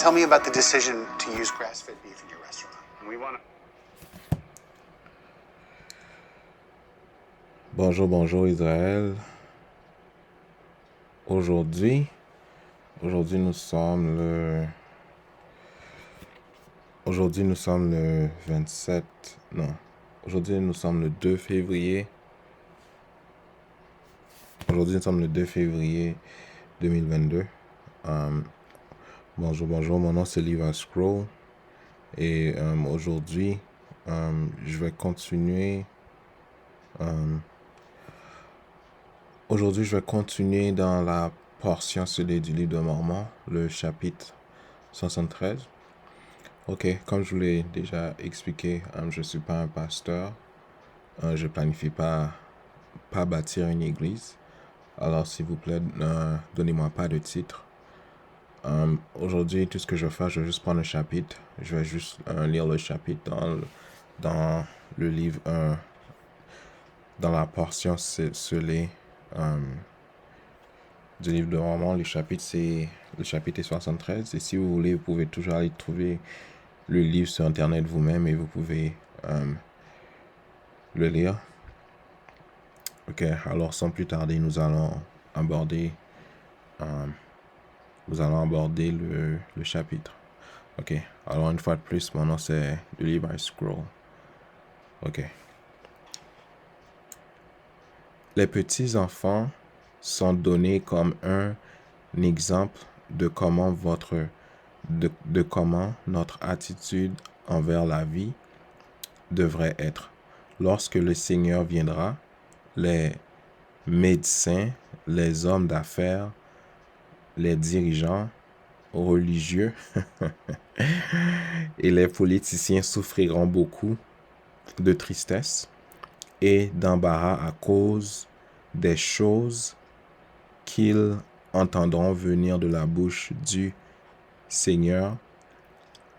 Tell me about the decision to use grass-fed beef in your restaurant. Bonjour Israël. Aujourd'hui nous sommes le 27, non. Aujourd'hui nous sommes le 2 février. Aujourd'hui nous sommes le 2 février 2022. Bonjour, mon nom c'est Levi Scroll. Et aujourd'hui, je vais continuer. Aujourd'hui, je vais continuer dans la portion scellée du livre de Mormon, le chapitre 73. Ok, comme je vous l'ai déjà expliqué, je ne suis pas un pasteur. Je planifie pas bâtir une église. Alors, s'il vous plaît, donnez-moi pas de titre. Aujourd'hui, tout ce que je vais faire, je vais juste prendre le chapitre. Je vais juste lire le chapitre dans le livre, dans la portion scellée du livre de Mormon. Le chapitre est 73. Et si vous voulez, vous pouvez toujours aller trouver le livre sur Internet vous-même et vous pouvez le lire. Ok, alors sans plus tarder, nous allons aborder le chapitre. Ok, alors une fois de plus, mon nom c'est Levi Scroll. Ok. Les petits enfants sont donnés comme un exemple de comment comment notre attitude envers la vie devrait être. Lorsque le Seigneur viendra, les médecins, les hommes d'affaires, les dirigeants religieux et les politiciens souffriront beaucoup de tristesse et d'embarras à cause des choses qu'ils entendront venir de la bouche du Seigneur.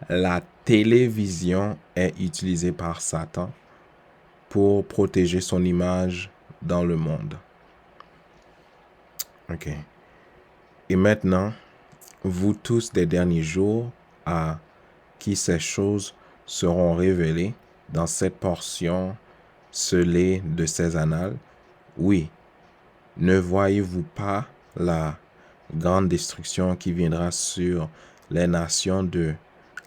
La télévision est utilisée par Satan pour protéger son image dans le monde. Ok. Et maintenant, vous tous des derniers jours, à qui ces choses seront révélées dans cette portion scellée de ces annales, oui, ne voyez-vous pas la grande destruction qui viendra sur les nations de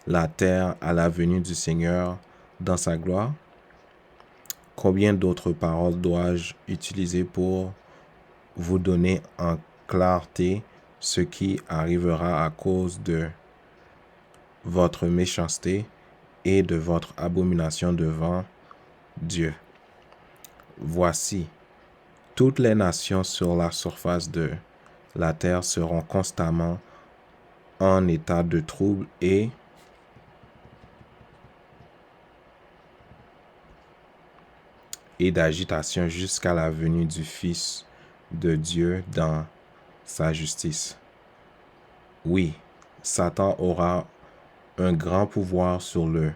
la terre à la venue du Seigneur dans sa gloire? Combien d'autres paroles dois-je utiliser pour vous donner en clarté ce qui arrivera à cause de votre méchanceté et de votre abomination devant Dieu? Voici, toutes les nations sur la surface de la terre seront constamment en état de trouble et d'agitation jusqu'à la venue du Fils de Dieu dans sa justice. Oui, Satan aura un grand pouvoir sur le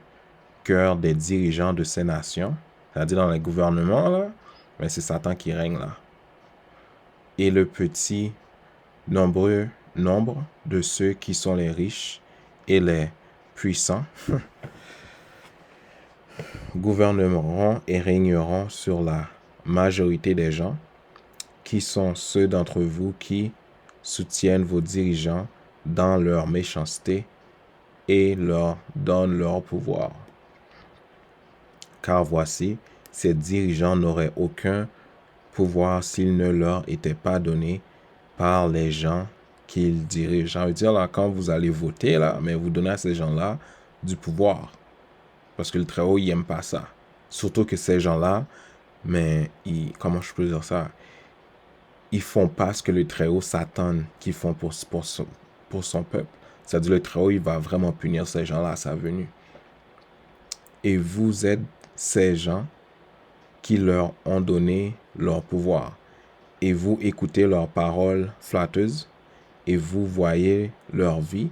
cœur des dirigeants de ces nations, c'est-à-dire dans les gouvernements, là, mais c'est Satan qui règne là. Et le petit nombre de ceux qui sont les riches et les puissants gouverneront et régneront sur la majorité des gens, qui sont ceux d'entre vous qui soutiennent vos dirigeants dans leur méchanceté et leur donnent leur pouvoir. Car voici, ces dirigeants n'auraient aucun pouvoir s'il ne leur était pas donné par les gens qu'ils dirigent. J'ai envie de dire, là, quand vous allez voter, là, mais vous donnez à ces gens-là du pouvoir. Parce que le Très-Haut, il n'aime pas ça. Surtout que ces gens-là, mais comment je peux dire ça? Ils font pas ce que le Très-Haut s'attend qu'ils font pour son peuple. C'est-à-dire le Très-Haut, il va vraiment punir ces gens-là à sa venue. Et vous êtes ces gens qui leur ont donné leur pouvoir. Et vous écoutez leurs paroles flatteuses et vous voyez leurs vies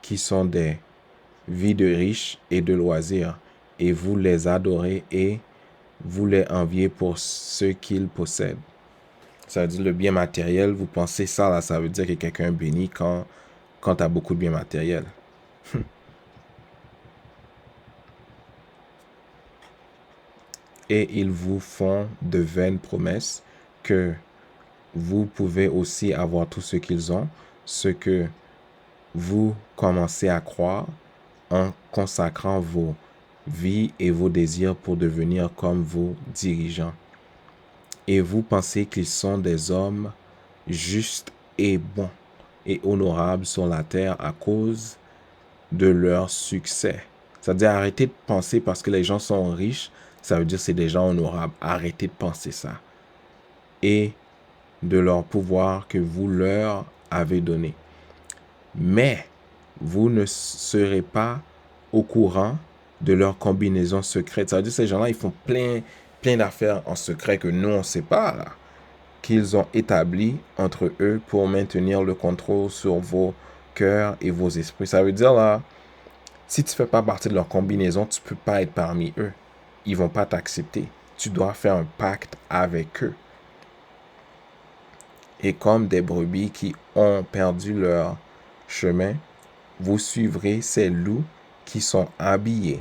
qui sont des vies de riches et de loisirs. Et vous les adorez et vous les enviez pour ce qu'ils possèdent. Ça veut dire le bien matériel, vous pensez ça là, ça veut dire que quelqu'un est béni quand tu as beaucoup de biens matériels. Et ils vous font de vaines promesses que vous pouvez aussi avoir tout ce qu'ils ont, ce que vous commencez à croire en consacrant vos vies et vos désirs pour devenir comme vos dirigeants. Et vous pensez qu'ils sont des hommes justes et bons et honorables sur la terre à cause de leur succès. C'est-à-dire, arrêtez de penser parce que les gens sont riches, ça veut dire que c'est des gens honorables. Arrêtez de penser ça. Et de leur pouvoir que vous leur avez donné. Mais vous ne serez pas au courant de leur combinaison secrète. Ça veut dire que ces gens-là, ils font plein d'affaires en secret que nous, on ne sait pas, là, qu'ils ont établi entre eux pour maintenir le contrôle sur vos cœurs et vos esprits. Ça veut dire, là, si tu ne fais pas partie de leur combinaison, tu ne peux pas être parmi eux. Ils ne vont pas t'accepter. Tu dois faire un pacte avec eux. Et comme des brebis qui ont perdu leur chemin, vous suivrez ces loups qui sont habillés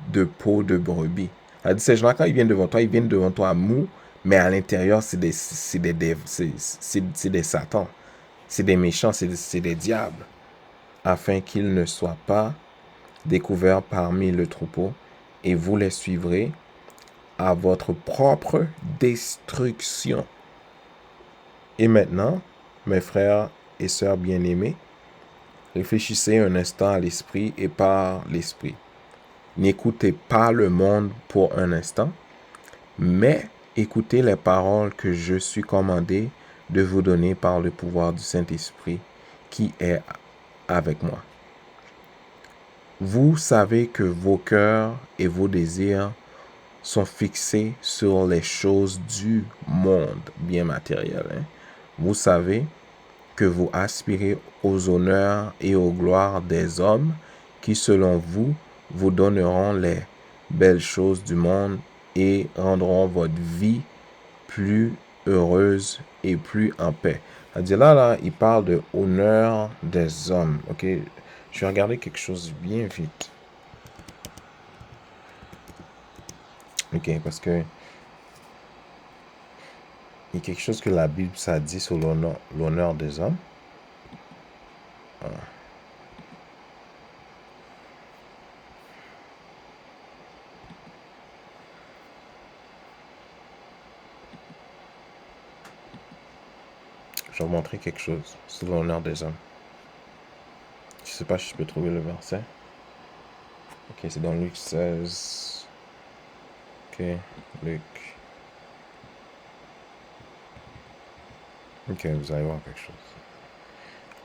de peau de brebis. Ces gens-là, quand ils viennent devant toi mous, mais à l'intérieur, c'est des satans. C'est des méchants, c'est des diables. Afin qu'ils ne soient pas découverts parmi le troupeau, et vous les suivrez à votre propre destruction. Et maintenant, mes frères et sœurs bien-aimés, réfléchissez un instant à l'esprit et par l'esprit. N'écoutez pas le monde pour un instant, mais écoutez les paroles que je suis commandé de vous donner par le pouvoir du Saint-Esprit qui est avec moi. Vous savez que vos cœurs et vos désirs sont fixés sur les choses du monde, bien matériel. Vous savez que vous aspirez aux honneurs et aux gloires des hommes qui, selon vous, vous donneront les belles choses du monde et rendront votre vie plus heureuse et plus en paix. C'est-à-dire là, il parle de honneur des hommes. Ok, je vais regarder quelque chose bien vite. Ok, parce que il y a quelque chose que la Bible ça dit sur l'honneur des hommes. Je vais vous montrer quelque chose sur l'honneur des hommes. Je ne sais pas si je peux trouver le verset. Ok, c'est dans Luc 16. Ok, Luc. Ok, vous allez voir quelque chose.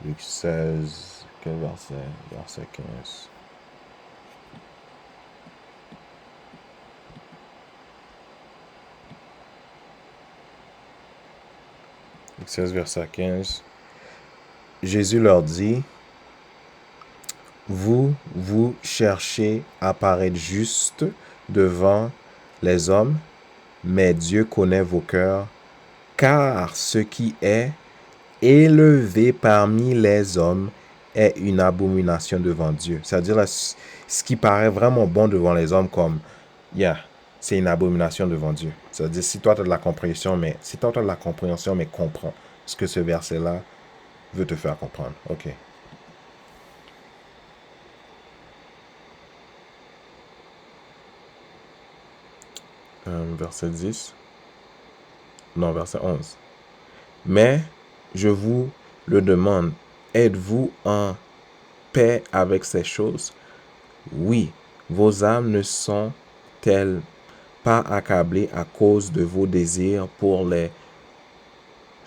Luc 16. Quel verset? Verset 15. Luc 16, verset 15. Jésus leur dit, vous cherchez à paraître juste devant les hommes, mais Dieu connaît vos cœurs, car ce qui est élevé parmi les hommes est une abomination devant Dieu. C'est-à-dire, ce qui paraît vraiment bon devant les hommes, comme, c'est une abomination devant Dieu. C'est-à-dire, si toi tu as de la compréhension, mais comprends ce que ce verset-là veut te faire comprendre. Ok. Verset 10. Non, verset 11. Mais je vous le demande, êtes-vous en paix avec ces choses? Oui, vos âmes ne sont-elles pas accablées à cause de vos désirs pour les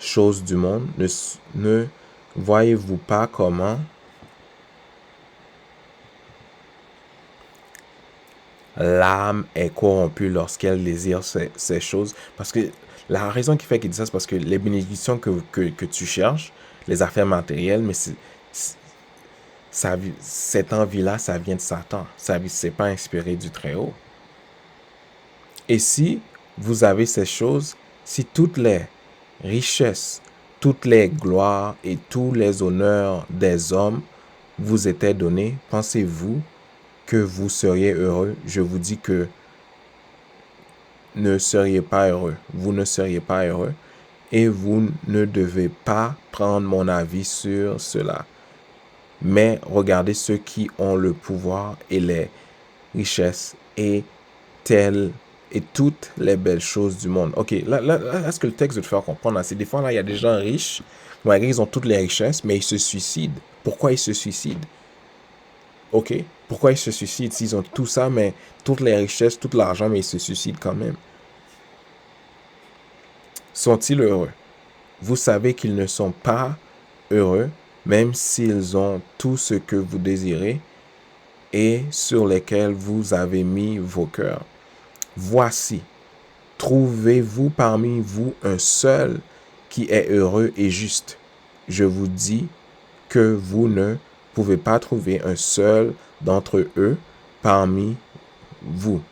choses du monde? Ne voyez-vous pas comment l'âme est corrompue lorsqu'elle désire ces choses? Parce que la raison qui fait qu'il dit ça, c'est parce que les bénédictions que tu cherches, les affaires matérielles, mais cette envie-là, ça vient de Satan. C'est pas inspiré du Très-Haut. Et si vous avez ces choses, si toutes les richesses, toutes les gloires et tous les honneurs des hommes vous était donné, pensez-vous que vous seriez heureux? Je vous dis que ne seriez pas heureux. Vous ne seriez pas heureux et vous ne devez pas prendre mon avis sur cela. Mais regardez ceux qui ont le pouvoir et les richesses et toutes les belles choses du monde. Ok, là, ce que le texte veut te faire comprendre, c'est des fois, là, il y a des gens riches, malgré qu'ils ont toutes les richesses, mais ils se suicident. Pourquoi ils se suicident? Ok, pourquoi ils se suicident s'ils ont tout ça, mais toutes les richesses, tout l'argent, mais ils se suicident quand même? Sont-ils heureux? Vous savez qu'ils ne sont pas heureux, même s'ils ont tout ce que vous désirez et sur lesquels vous avez mis vos cœurs. Voici, trouvez-vous parmi vous un seul qui est heureux et juste. Je vous dis que vous ne pouvez pas trouver un seul d'entre eux parmi vous.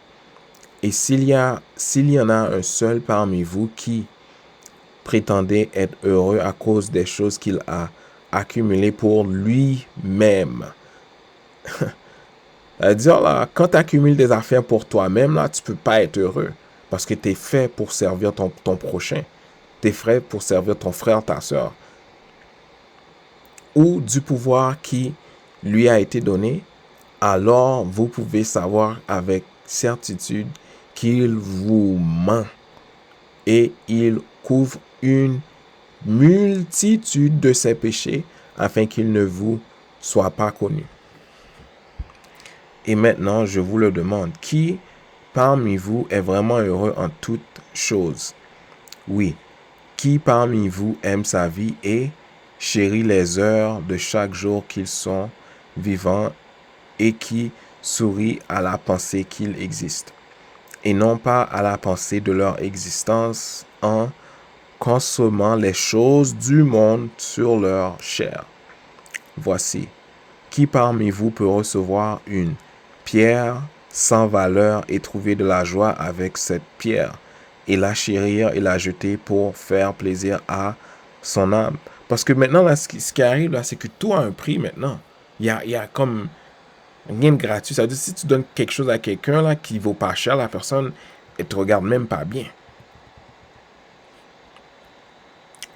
Et s'il y en a un seul parmi vous qui prétendait être heureux à cause des choses qu'il a accumulées pour lui-même. C'est-à-dire, là, quand tu accumules des affaires pour toi-même, là, tu peux pas être heureux. Parce que tu es fait pour servir ton prochain. Tu es fait pour servir ton frère, ta soeur. Ou du pouvoir qui lui a été donné, alors vous pouvez savoir avec certitude qu'il vous ment. Et il couvre une multitude de ses péchés afin qu'il ne vous soit pas connu. Et maintenant, je vous le demande, qui parmi vous est vraiment heureux en toutes choses? Oui. Qui parmi vous aime sa vie et chérit les heures de chaque jour qu'ils sont vivants et qui sourit à la pensée qu'il existe, et non pas à la pensée de leur existence en consommant les choses du monde sur leur chair? Voici, qui parmi vous peut recevoir une pierre sans valeur et trouver de la joie avec cette pierre, et la chérir et la jeter pour faire plaisir à son âme? Parce que maintenant, là, ce qui arrive, là, c'est que tout a un prix maintenant. Il y a comme rien de gratuit. Ça veut dire, si tu donnes quelque chose à quelqu'un là qui vaut pas cher, la personne, elle te regarde même pas bien.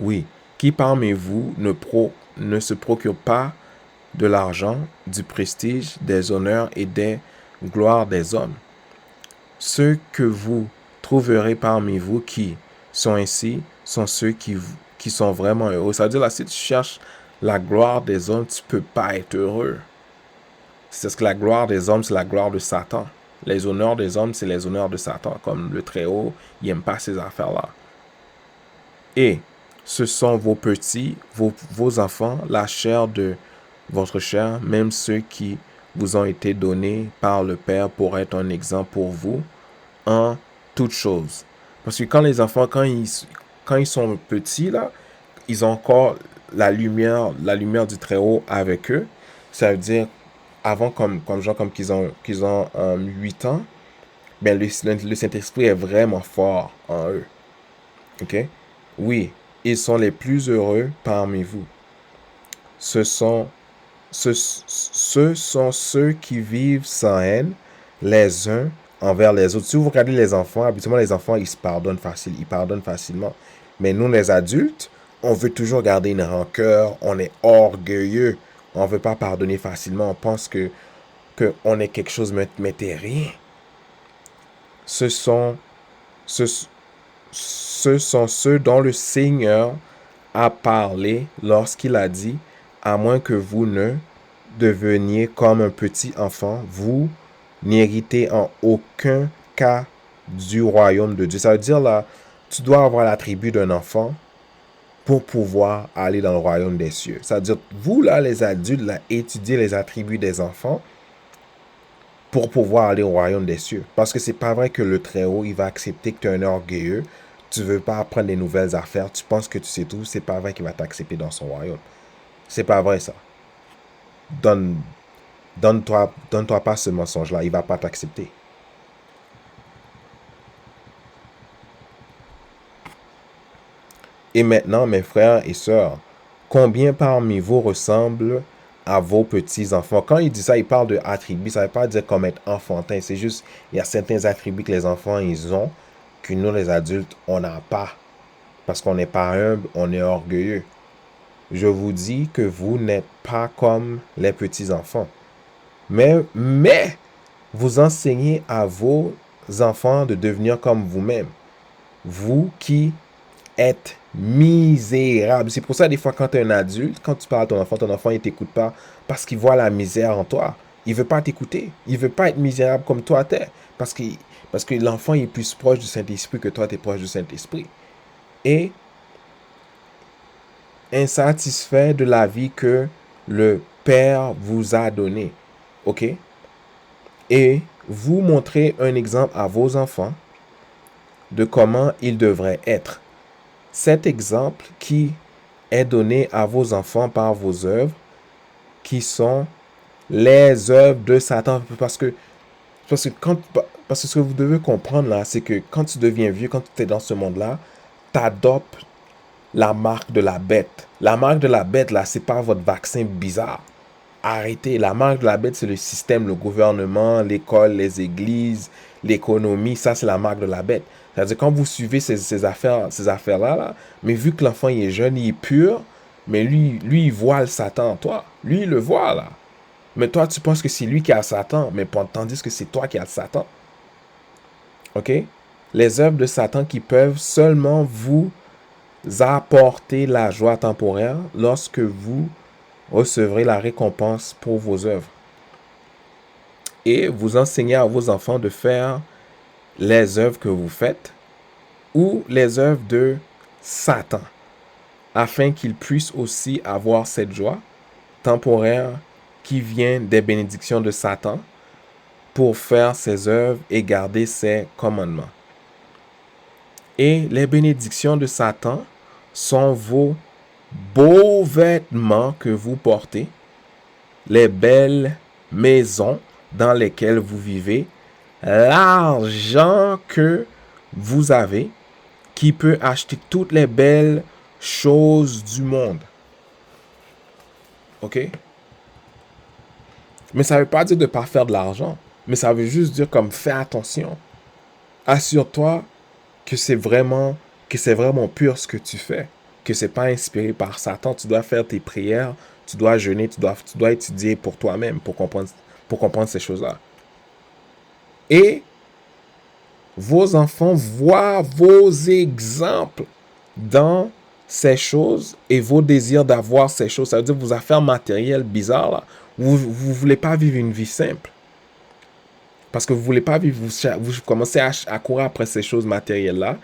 Oui, qui parmi vous ne se procure pas de l'argent, du prestige, des honneurs et des gloires des hommes? Ceux que vous trouverez parmi vous qui sont ainsi sont ceux qui sont vraiment heureux. Ça veut dire, là, si tu cherches la gloire des hommes, tu peux pas être heureux. C'est ce que la gloire des hommes, c'est la gloire de Satan. Les honneurs des hommes, c'est les honneurs de Satan. Comme le Très-Haut, il n'aime pas ces affaires-là. Et ce sont vos petits, vos enfants, la chair de votre chair, même ceux qui vous ont été donnés par le Père pour être un exemple pour vous en toutes choses. Parce que quand les enfants, quand ils sont petits, là, ils ont encore la lumière du Très-Haut avec eux. Ça veut dire, avant, comme qu'ils ont 8 ans, ben le Saint-Esprit est vraiment fort en eux. OK? Oui, ils sont les plus heureux parmi vous. Ce sont ceux qui vivent sans haine les uns envers les autres. Si vous regardez les enfants, habituellement les enfants, ils pardonnent facilement. Mais nous, les adultes, on veut toujours garder une rancœur, on est orgueilleux, on ne veut pas pardonner facilement, on pense que on est quelque chose, mais t'es rien. Ce sont ceux dont le Seigneur a parlé lorsqu'il a dit, à moins que vous ne deveniez comme un petit enfant, vous n'héritez en aucun cas du royaume de Dieu. Ça veut dire, là, tu dois avoir l'attribut d'un enfant pour pouvoir aller dans le royaume des cieux. Ça veut dire, vous, là, les adultes, là, étudiez les attributs des enfants pour pouvoir aller au royaume des cieux. Parce que c'est pas vrai que le Très-Haut, il va accepter que tu es un orgueilleux, tu veux pas apprendre des nouvelles affaires, tu penses que tu sais tout, c'est pas vrai qu'il va t'accepter dans son royaume. C'est pas vrai, ça. Donne-toi pas ce mensonge-là, il va pas t'accepter. Et maintenant, mes frères et sœurs, combien parmi vous ressemblent à vos petits-enfants. Quand il dit ça, il parle de attributs. Ça ne veut pas dire comme être enfantin. C'est juste, il y a certains attributs que les enfants, ils ont, que nous, les adultes, on n'a pas. Parce qu'on n'est pas humble, on est orgueilleux. Je vous dis que vous n'êtes pas comme les petits-enfants. Mais, vous enseignez à vos enfants de devenir comme vous-même. Vous qui êtes misérable. C'est pour ça, des fois, quand tu es un adulte, quand tu parles à ton enfant, il ne t'écoute pas parce qu'il voit la misère en toi. Il ne veut pas t'écouter. Il ne veut pas être misérable comme toi, t'es. Parce que l'enfant est plus proche du Saint-Esprit que toi, tu es proche du Saint-Esprit. Et insatisfait de la vie que le Père vous a donnée. OK? Et vous montrez un exemple à vos enfants de comment ils devraient être. Cet exemple qui est donné à vos enfants par vos œuvres, qui sont les œuvres de Satan. Parce que ce que vous devez comprendre là, c'est que quand tu deviens vieux, quand tu es dans ce monde-là, tu adoptes la marque de la bête. La marque de la bête, là, c'est pas votre vaccin bizarre. Arrêtez. La marque de la bête, c'est le système, le gouvernement, l'école, les églises, l'économie. Ça, c'est la marque de la bête. C'est-à-dire, quand vous suivez ces affaires-là, là, mais vu que l'enfant il est jeune, il est pur, mais lui, il voit le Satan en toi. Lui, il le voit, là. Mais toi, tu penses que c'est lui qui a Satan, mais tandis que c'est toi qui as le Satan. OK? Les œuvres de Satan qui peuvent seulement vous apporter la joie temporaire lorsque vous recevrez la récompense pour vos œuvres. Et vous enseignez à vos enfants de faire les œuvres que vous faites ou les œuvres de Satan, afin qu'ils puissent aussi avoir cette joie temporaire qui vient des bénédictions de Satan pour faire ses œuvres et garder ses commandements. Et les bénédictions de Satan sont vos beaux vêtements que vous portez, les belles maisons dans lesquelles vous vivez, l'argent que vous avez qui peut acheter toutes les belles choses du monde. OK? Mais ça ne veut pas dire de ne pas faire de l'argent, mais ça veut juste dire comme fais attention. Assure-toi que c'est vraiment pur ce que tu fais, que c'est pas inspiré par Satan. Tu dois faire tes prières, tu dois jeûner, tu dois étudier pour toi-même pour comprendre ces choses-là. Et vos enfants voient vos exemples dans ces choses et vos désirs d'avoir ces choses. Ça veut dire vos affaires matérielles bizarres là. Vous voulez pas vivre une vie simple. Parce que vous voulez pas vivre, vous commencez à courir après ces choses matérielles-là.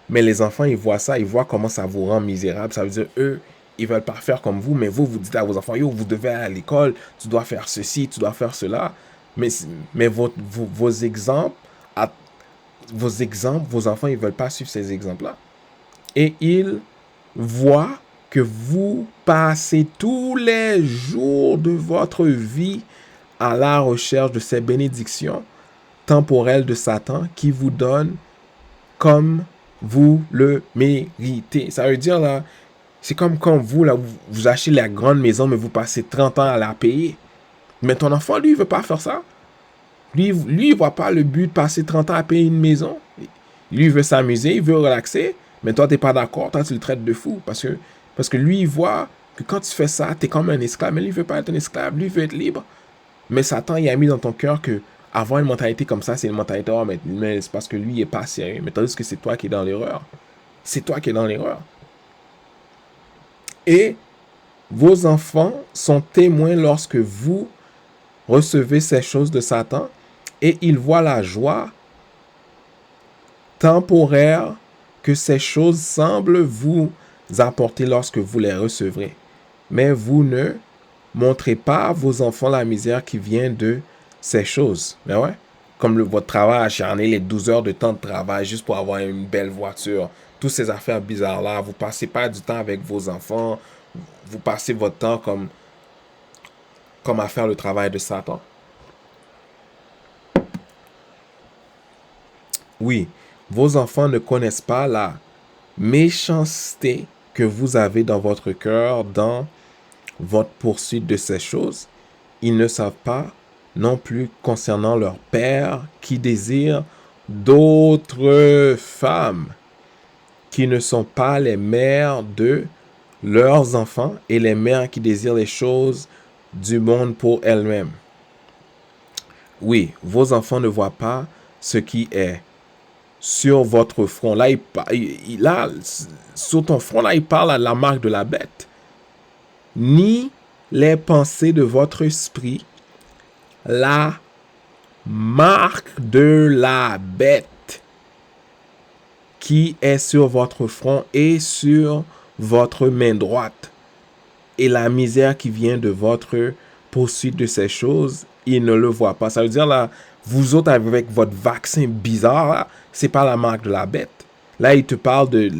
Mais les enfants, ils voient ça, ils voient comment ça vous rend misérable. Ça veut dire, eux, ils veulent pas faire comme vous, mais vous dites à vos enfants, yo, vous devez aller à l'école, tu dois faire ceci, tu dois faire cela. Mais vos exemples, vos enfants, ils veulent pas suivre ces exemples-là. Et ils voient que vous passez tous les jours de votre vie à la recherche de ces bénédictions temporelles de Satan qui vous donne comme vous le méritez. Ça veut dire, là, c'est comme quand vous, là, vous achetez la grande maison, mais vous passez 30 ans à la payer. Mais ton enfant, lui, il veut pas faire ça. Lui, il voit pas le but de passer 30 ans à payer une maison. Lui, il veut s'amuser, il veut relaxer, mais toi, t'es pas d'accord. Toi, tu le traites de fou. Parce que lui, il voit que quand tu fais ça, t'es comme un esclave. Mais lui, il veut pas être un esclave. Lui, il veut être libre. Mais Satan, il a mis dans ton cœur que avoir une mentalité comme ça, c'est une mentalité, oh, mais c'est parce que lui, il n'est pas sérieux. Mais tandis que c'est toi qui es dans l'erreur. C'est toi qui es dans l'erreur. Et vos enfants sont témoins lorsque vous recevez ces choses de Satan et ils voient la joie temporaire que ces choses semblent vous apporter lorsque vous les recevrez. Mais vous ne montrez pas à vos enfants la misère qui vient de ces choses. Mais ouais, comme votre travail acharné, les 12 heures de temps de travail juste pour avoir une belle voiture, toutes ces affaires bizarres-là, vous passez pas du temps avec vos enfants, vous passez votre temps comme à faire le travail de Satan. Oui, vos enfants ne connaissent pas la méchanceté que vous avez dans votre cœur, dans votre poursuite de ces choses, ils ne savent pas non plus concernant leur père qui désire d'autres femmes qui ne sont pas les mères de leurs enfants et les mères qui désirent les choses du monde pour elles-mêmes. Oui, vos enfants ne voient pas ce qui est sur votre front. Là, là, sur ton front, là, il parle à la marque de la bête. Ni les pensées de votre esprit, la marque de la bête qui est sur votre front et sur votre main droite. Et la misère qui vient de votre poursuite de ces choses, il ne le voit pas. Ça veut dire là, vous autres avec votre vaccin bizarre, là, c'est pas la marque de la bête. Là, il te parle de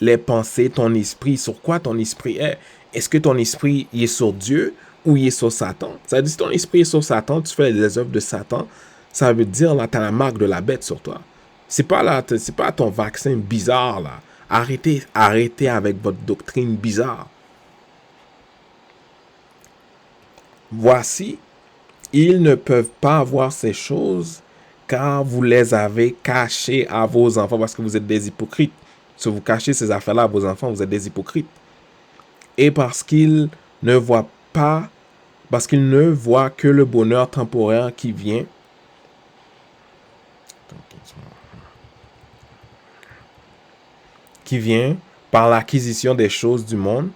les pensées, ton esprit, sur quoi ton esprit est. Est-ce que ton esprit il est sur Dieu ou il est sur Satan? Ça veut dire si ton esprit est sur Satan, tu fais les œuvres de Satan, ça veut dire là, tu as la marque de la bête sur toi. C'est pas ton vaccin bizarre là. Arrêtez avec votre doctrine bizarre. Voici, ils ne peuvent pas voir ces choses car vous les avez cachées à vos enfants parce que vous êtes des hypocrites. Si vous cachez ces affaires-là à vos enfants, vous êtes des hypocrites. Et parce qu'ils ne voient pas, parce qu'ils ne voient que le bonheur temporaire qui vient. Qui vient par l'acquisition des choses du monde,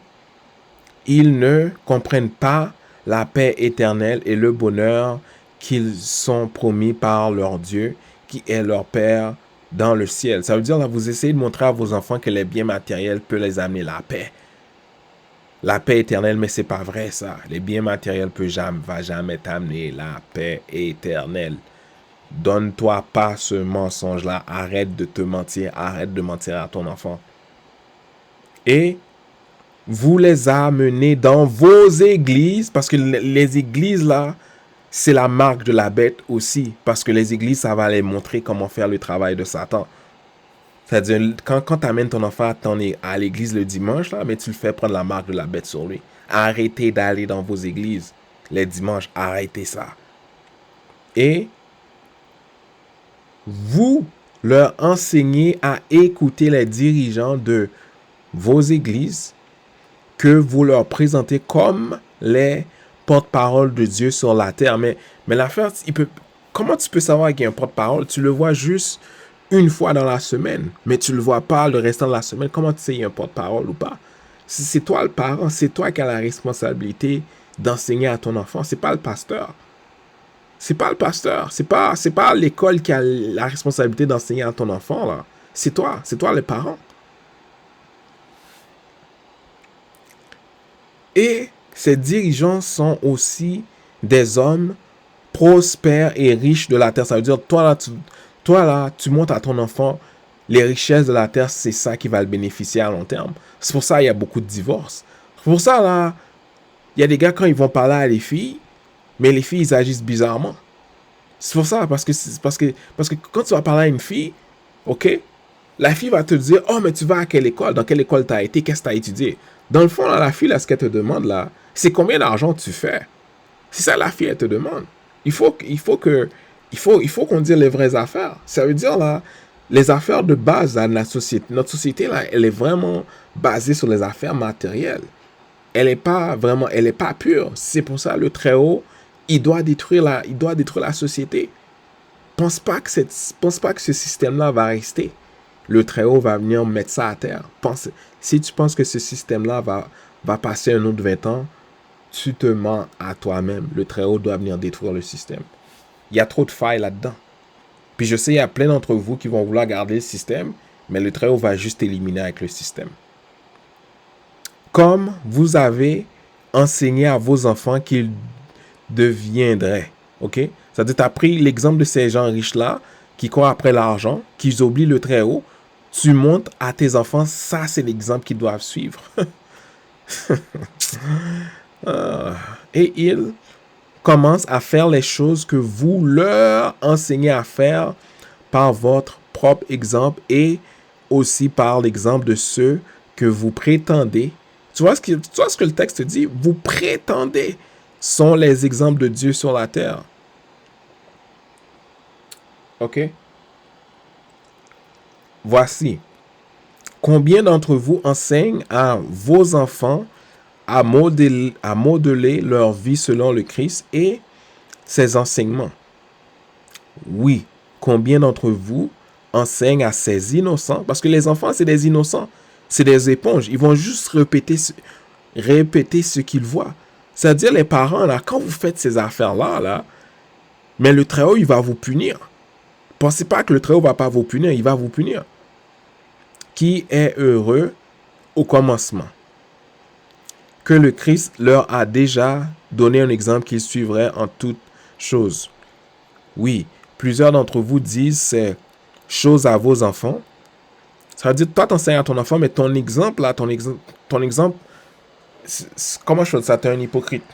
ils ne comprennent pas la paix éternelle et le bonheur qu'ils sont promis par leur Dieu, qui est leur Père dans le ciel. Ça veut dire, là, vous essayez de montrer à vos enfants que les biens matériels peuvent les amener la paix. La paix éternelle, mais c'est pas vrai ça. Les biens matériels ne vont jamais t'amener la paix éternelle. Donne-toi pas ce mensonge-là. Arrête de te mentir. Arrête de mentir à ton enfant. Et vous les amenez dans vos églises, parce que les églises là, c'est la marque de la bête aussi. Parce que les églises, ça va les montrer comment faire le travail de Satan. C'est-à-dire, quand tu amènes ton enfant à l'église le dimanche, là, mais tu le fais prendre la marque de la bête sur lui. Arrêtez d'aller dans vos églises les dimanches. Arrêtez ça. Et vous leur enseignez à écouter les dirigeants de vos églises que vous leur présentez comme les porte-parole de Dieu sur la terre. Mais l'affaire, comment tu peux savoir qu'il y a un porte-parole? Tu le vois juste une fois dans la semaine, mais tu ne le vois pas le restant de la semaine. Comment tu sais qu'il y a un porte-parole ou pas? C'est toi le parent, c'est toi qui as la responsabilité d'enseigner à ton enfant. C'est pas le pasteur. C'est pas le pasteur. C'est pas l'école qui a la responsabilité d'enseigner à ton enfant, là. C'est toi le parent. Et ces dirigeants sont aussi des hommes prospères et riches de la terre. Ça veut dire, toi là, tu montres à ton enfant les richesses de la terre, c'est ça qui va le bénéficier à long terme. C'est pour ça qu'il y a beaucoup de divorces. C'est pour ça, là, il y a des gars, quand ils vont parler à les filles, mais les filles, ils agissent bizarrement. C'est pour ça, parce que quand tu vas parler à une fille, ok, la fille va te dire, oh, mais tu vas à quelle école? Dans quelle école tu as été? Qu'est-ce que tu as étudié? Dans le fond, là, la fille, là, ce qu'elle te demande, là, c'est combien d'argent tu fais. C'est ça, la fille, elle te demande. Il faut qu'on dise les vraies affaires. Ça veut dire, là, les affaires de base là, de la société. Notre société, là, elle est vraiment basée sur les affaires matérielles. Elle n'est pas pure. C'est pour ça, le Très-Haut, il doit détruire la société. Pense pas que ce système-là va rester. Le Très-Haut va venir mettre ça à terre. Si tu penses que ce système-là va passer un autre 20 ans, tu te mens à toi-même. Le Très-Haut doit venir détruire le système. Il y a trop de failles là-dedans. Puis je sais, il y a plein d'entre vous qui vont vouloir garder le système, mais le Très-Haut va juste éliminer avec le système. Comme vous avez enseigné à vos enfants qu'ils deviendraient. OK? C'est-à-dire, tu as pris l'exemple de ces gens riches-là qui courent après l'argent, qui oublient le Très-Haut. Tu montres à tes enfants, ça, c'est l'exemple qu'ils doivent suivre. Et ils commencent à faire les choses que vous leur enseignez à faire par votre propre exemple et aussi par l'exemple de ceux que vous prétendez Tu vois tu vois ce que le texte dit? Vous prétendez sont les exemples de Dieu sur la terre. OK? Voici. Combien d'entre vous enseignent à vos enfants à modeler leur vie selon le Christ et ses enseignements? Oui. Combien d'entre vous enseignent à ces innocents? Parce que les enfants, c'est des innocents. C'est des éponges. Ils vont juste répéter ce qu'ils voient. C'est-à-dire, les parents, là, quand vous faites ces affaires-là, là, mais le Très-Haut, il va vous punir. Pensez pas que le Très-Haut va pas vous punir, il va vous punir. Qui est heureux au commencement? Que le Christ leur a déjà donné un exemple qu'ils suivraient en toutes choses. Oui, plusieurs d'entre vous disent ces choses à vos enfants. Ça veut dire, toi, t'enseignes à ton enfant, mais ton exemple, là, ton exemple, comment je fais ça? T'es un hypocrite.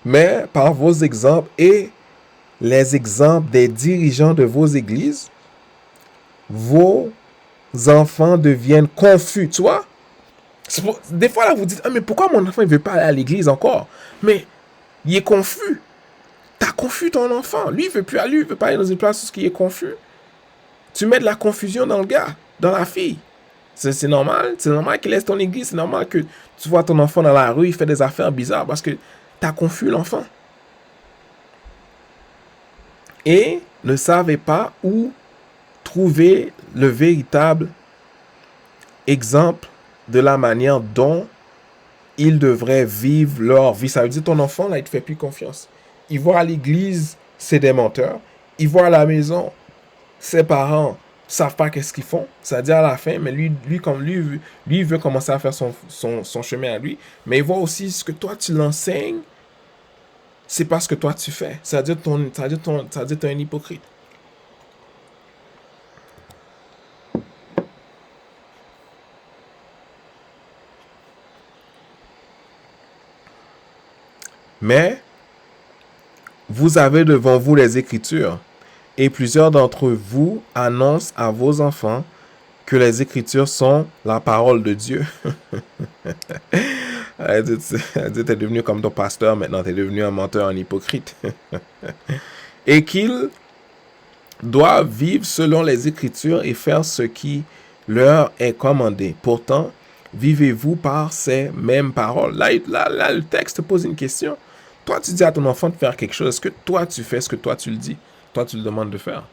Mais par vos exemples et les exemples des dirigeants de vos églises, vos enfants deviennent confus, tu vois? Des fois, là, vous dites, ah, mais pourquoi mon enfant ne veut pas aller à l'église encore? Mais il est confus. T'as confus ton enfant. Lui, il veut plus aller, il veut pas aller dans une place où il est confus. Tu mets de la confusion dans le gars, dans la fille. C'est normal. C'est normal qu'il laisse ton église. C'est normal que tu vois ton enfant dans la rue, il fait des affaires bizarres parce que t'as confus l'enfant. Et ne savez pas où trouver le véritable exemple de la manière dont ils devraient vivre leur vie. Ça veut dire ton enfant, là, il te fait plus confiance. Il voit à l'église, c'est des menteurs. Il voit à la maison, ses parents savent pas qu'est-ce qu'ils font. C'est-à-dire à la fin, mais lui, il veut commencer à faire son chemin à lui. Mais il voit aussi ce que toi, tu l'enseignes, c'est pas ce que toi, tu fais. C'est-à-dire que tu es un hypocrite. Mais vous avez devant vous les Écritures, et plusieurs d'entre vous annoncent à vos enfants que les Écritures sont la parole de Dieu. Elle dit, t'es devenu comme ton pasteur, maintenant t'es devenu un menteur, un hypocrite. Et qu'ils doivent vivre selon les Écritures et faire ce qui leur est commandé. Pourtant, vivez-vous par ces mêmes paroles? Là, le texte pose une question. Toi, tu dis à ton enfant de faire quelque chose. Est-ce que toi, tu fais ce que toi, tu le dis? Toi, tu le demandes de faire.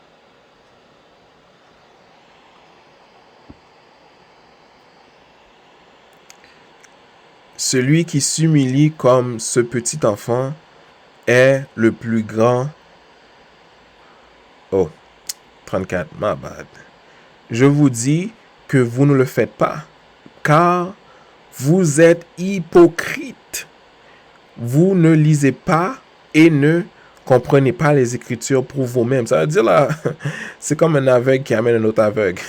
Celui qui s'humilie comme ce petit enfant est le plus grand. Oh, 34, my bad. Je vous dis que vous ne le faites pas, car vous êtes hypocrites. Vous ne lisez pas et ne comprenez pas les Écritures pour vous-même. Ça veut dire là, c'est comme un aveugle qui amène un autre aveugle.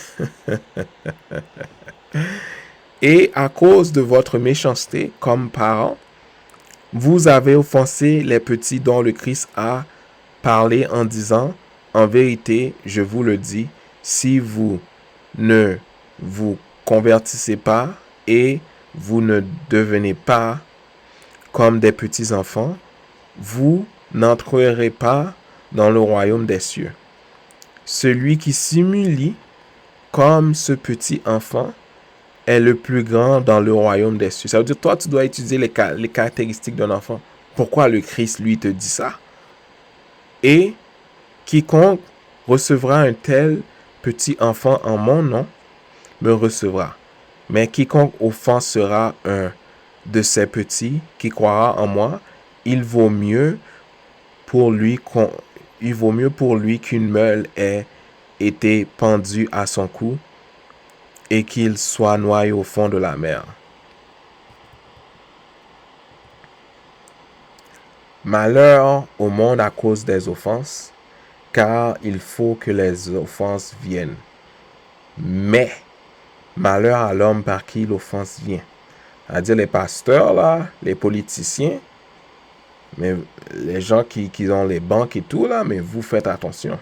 Et à cause de votre méchanceté comme parents, vous avez offensé les petits dont le Christ a parlé en disant, en vérité, je vous le dis, si vous ne vous convertissez pas et vous ne devenez pas comme des petits enfants, vous n'entrerez pas dans le royaume des cieux. Celui qui s'humilie comme ce petit enfant est le plus grand dans le royaume des cieux. Ça veut dire, toi, tu dois étudier les caractéristiques d'un enfant. Pourquoi le Christ, lui, te dit ça? Et quiconque recevra un tel petit enfant en mon nom, me recevra. Mais quiconque offensera un de ces petits qui croira en moi, il vaut mieux pour lui qu'une meule ait été pendue à son cou et qu'il soit noyé au fond de la mer. Malheur au monde à cause des offenses, car il faut que les offenses viennent. Mais malheur à l'homme par qui l'offense vient. C'est-à-dire les pasteurs, là, les politiciens, mais les gens qui ont les banques et tout, là, mais vous faites attention.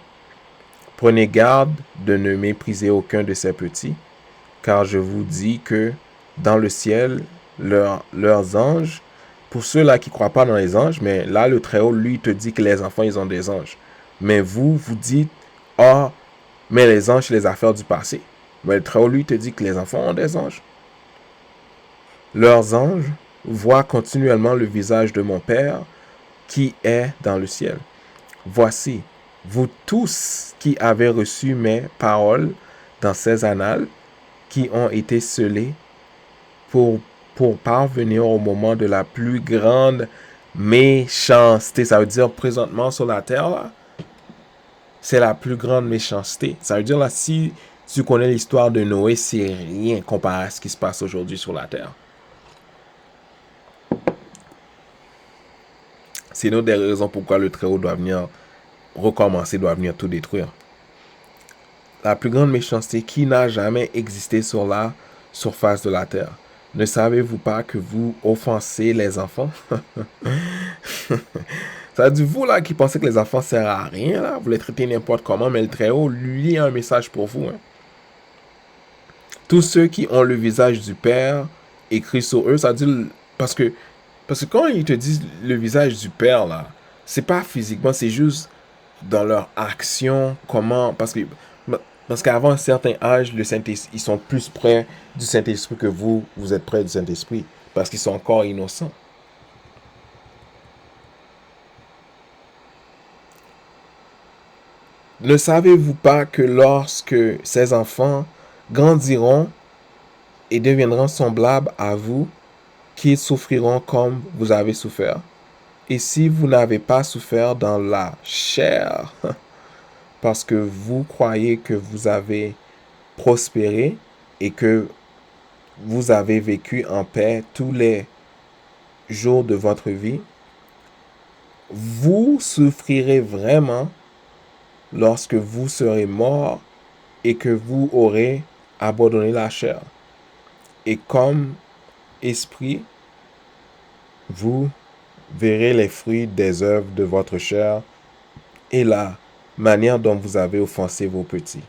Prenez garde de ne mépriser aucun de ces petits, car je vous dis que dans le ciel leurs anges. Pour ceux-là qui ne croient pas dans les anges, mais là, le Très-Haut, lui, te dit que les enfants, ils ont des anges. Mais vous, vous dites, ah, mais les anges, c'est les affaires du passé. Mais le Très-Haut, lui, te dit que les enfants ont des anges. Leurs anges voient continuellement le visage de mon Père qui est dans le ciel. Voici, vous tous qui avez reçu mes paroles dans ces annales, qui ont été scellés pour parvenir au moment de la plus grande méchanceté. Ça veut dire présentement sur la terre, là, c'est la plus grande méchanceté. Ça veut dire là, si tu connais l'histoire de Noé, c'est rien comparé à ce qui se passe aujourd'hui sur la terre. C'est une des raisons pourquoi le Très-Haut doit venir recommencer, doit venir tout détruire. La plus grande méchanceté qui n'a jamais existé sur la surface de la terre. Ne savez-vous pas que vous offensez les enfants? Ça veut dire, vous là qui pensez que les enfants servent à rien, là, vous les traitez n'importe comment, mais le Très-Haut, lui, a un message pour vous. Hein. Tous ceux qui ont le visage du Père écrit sur eux, ça veut dire, parce que quand ils te disent le visage du Père, là, c'est pas physiquement, c'est juste dans leur action, comment, parce qu'avant un certain âge, le Saint-Esprit, ils sont plus près du Saint-Esprit que vous êtes près du Saint-Esprit, parce qu'ils sont encore innocents. Ne savez-vous pas que lorsque ces enfants grandiront et deviendront semblables à vous, qu'ils souffriront comme vous avez souffert? Et si vous n'avez pas souffert dans la chair, parce que vous croyez que vous avez prospéré et que vous avez vécu en paix tous les jours de votre vie, vous souffrirez vraiment lorsque vous serez mort et que vous aurez abandonné la chair. Et comme esprit, vous verrez les fruits des œuvres de votre chair et la manière dont vous avez offensé vos petits.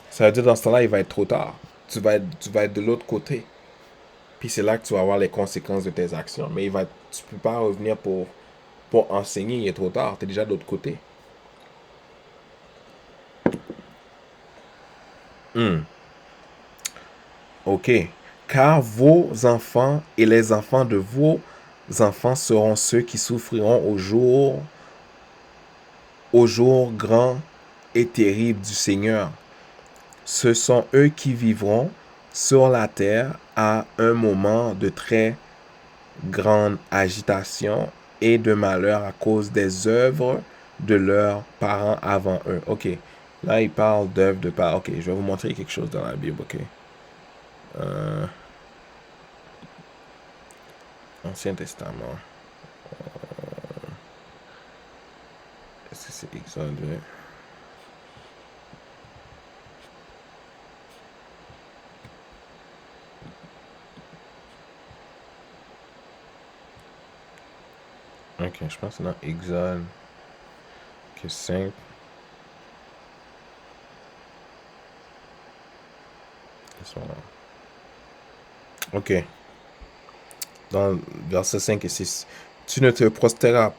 Ça veut dire dans ce temps-là, il va être trop tard. Tu vas être de l'autre côté. Puis c'est là que tu vas avoir les conséquences de tes actions. Mais tu ne peux pas revenir pour enseigner, il est trop tard. Tu es déjà de l'autre côté. Ok. Car vos enfants et les enfants de vos enfants seront ceux qui souffriront au jour grand et terrible du Seigneur. Ce sont eux qui vivront sur la terre à un moment de très grande agitation et de malheur à cause des œuvres de leurs parents avant eux. Ok. Là, il parle d'œuvres de parents. Ok, je vais vous montrer quelque chose dans la Bible. Ok. Ancien Testament. Est-ce que c'est Exode? Ok, je pense que c'est dans Exode. Ok, 5. Ok. Dans versets 5 et 6. Tu ne te prosterneras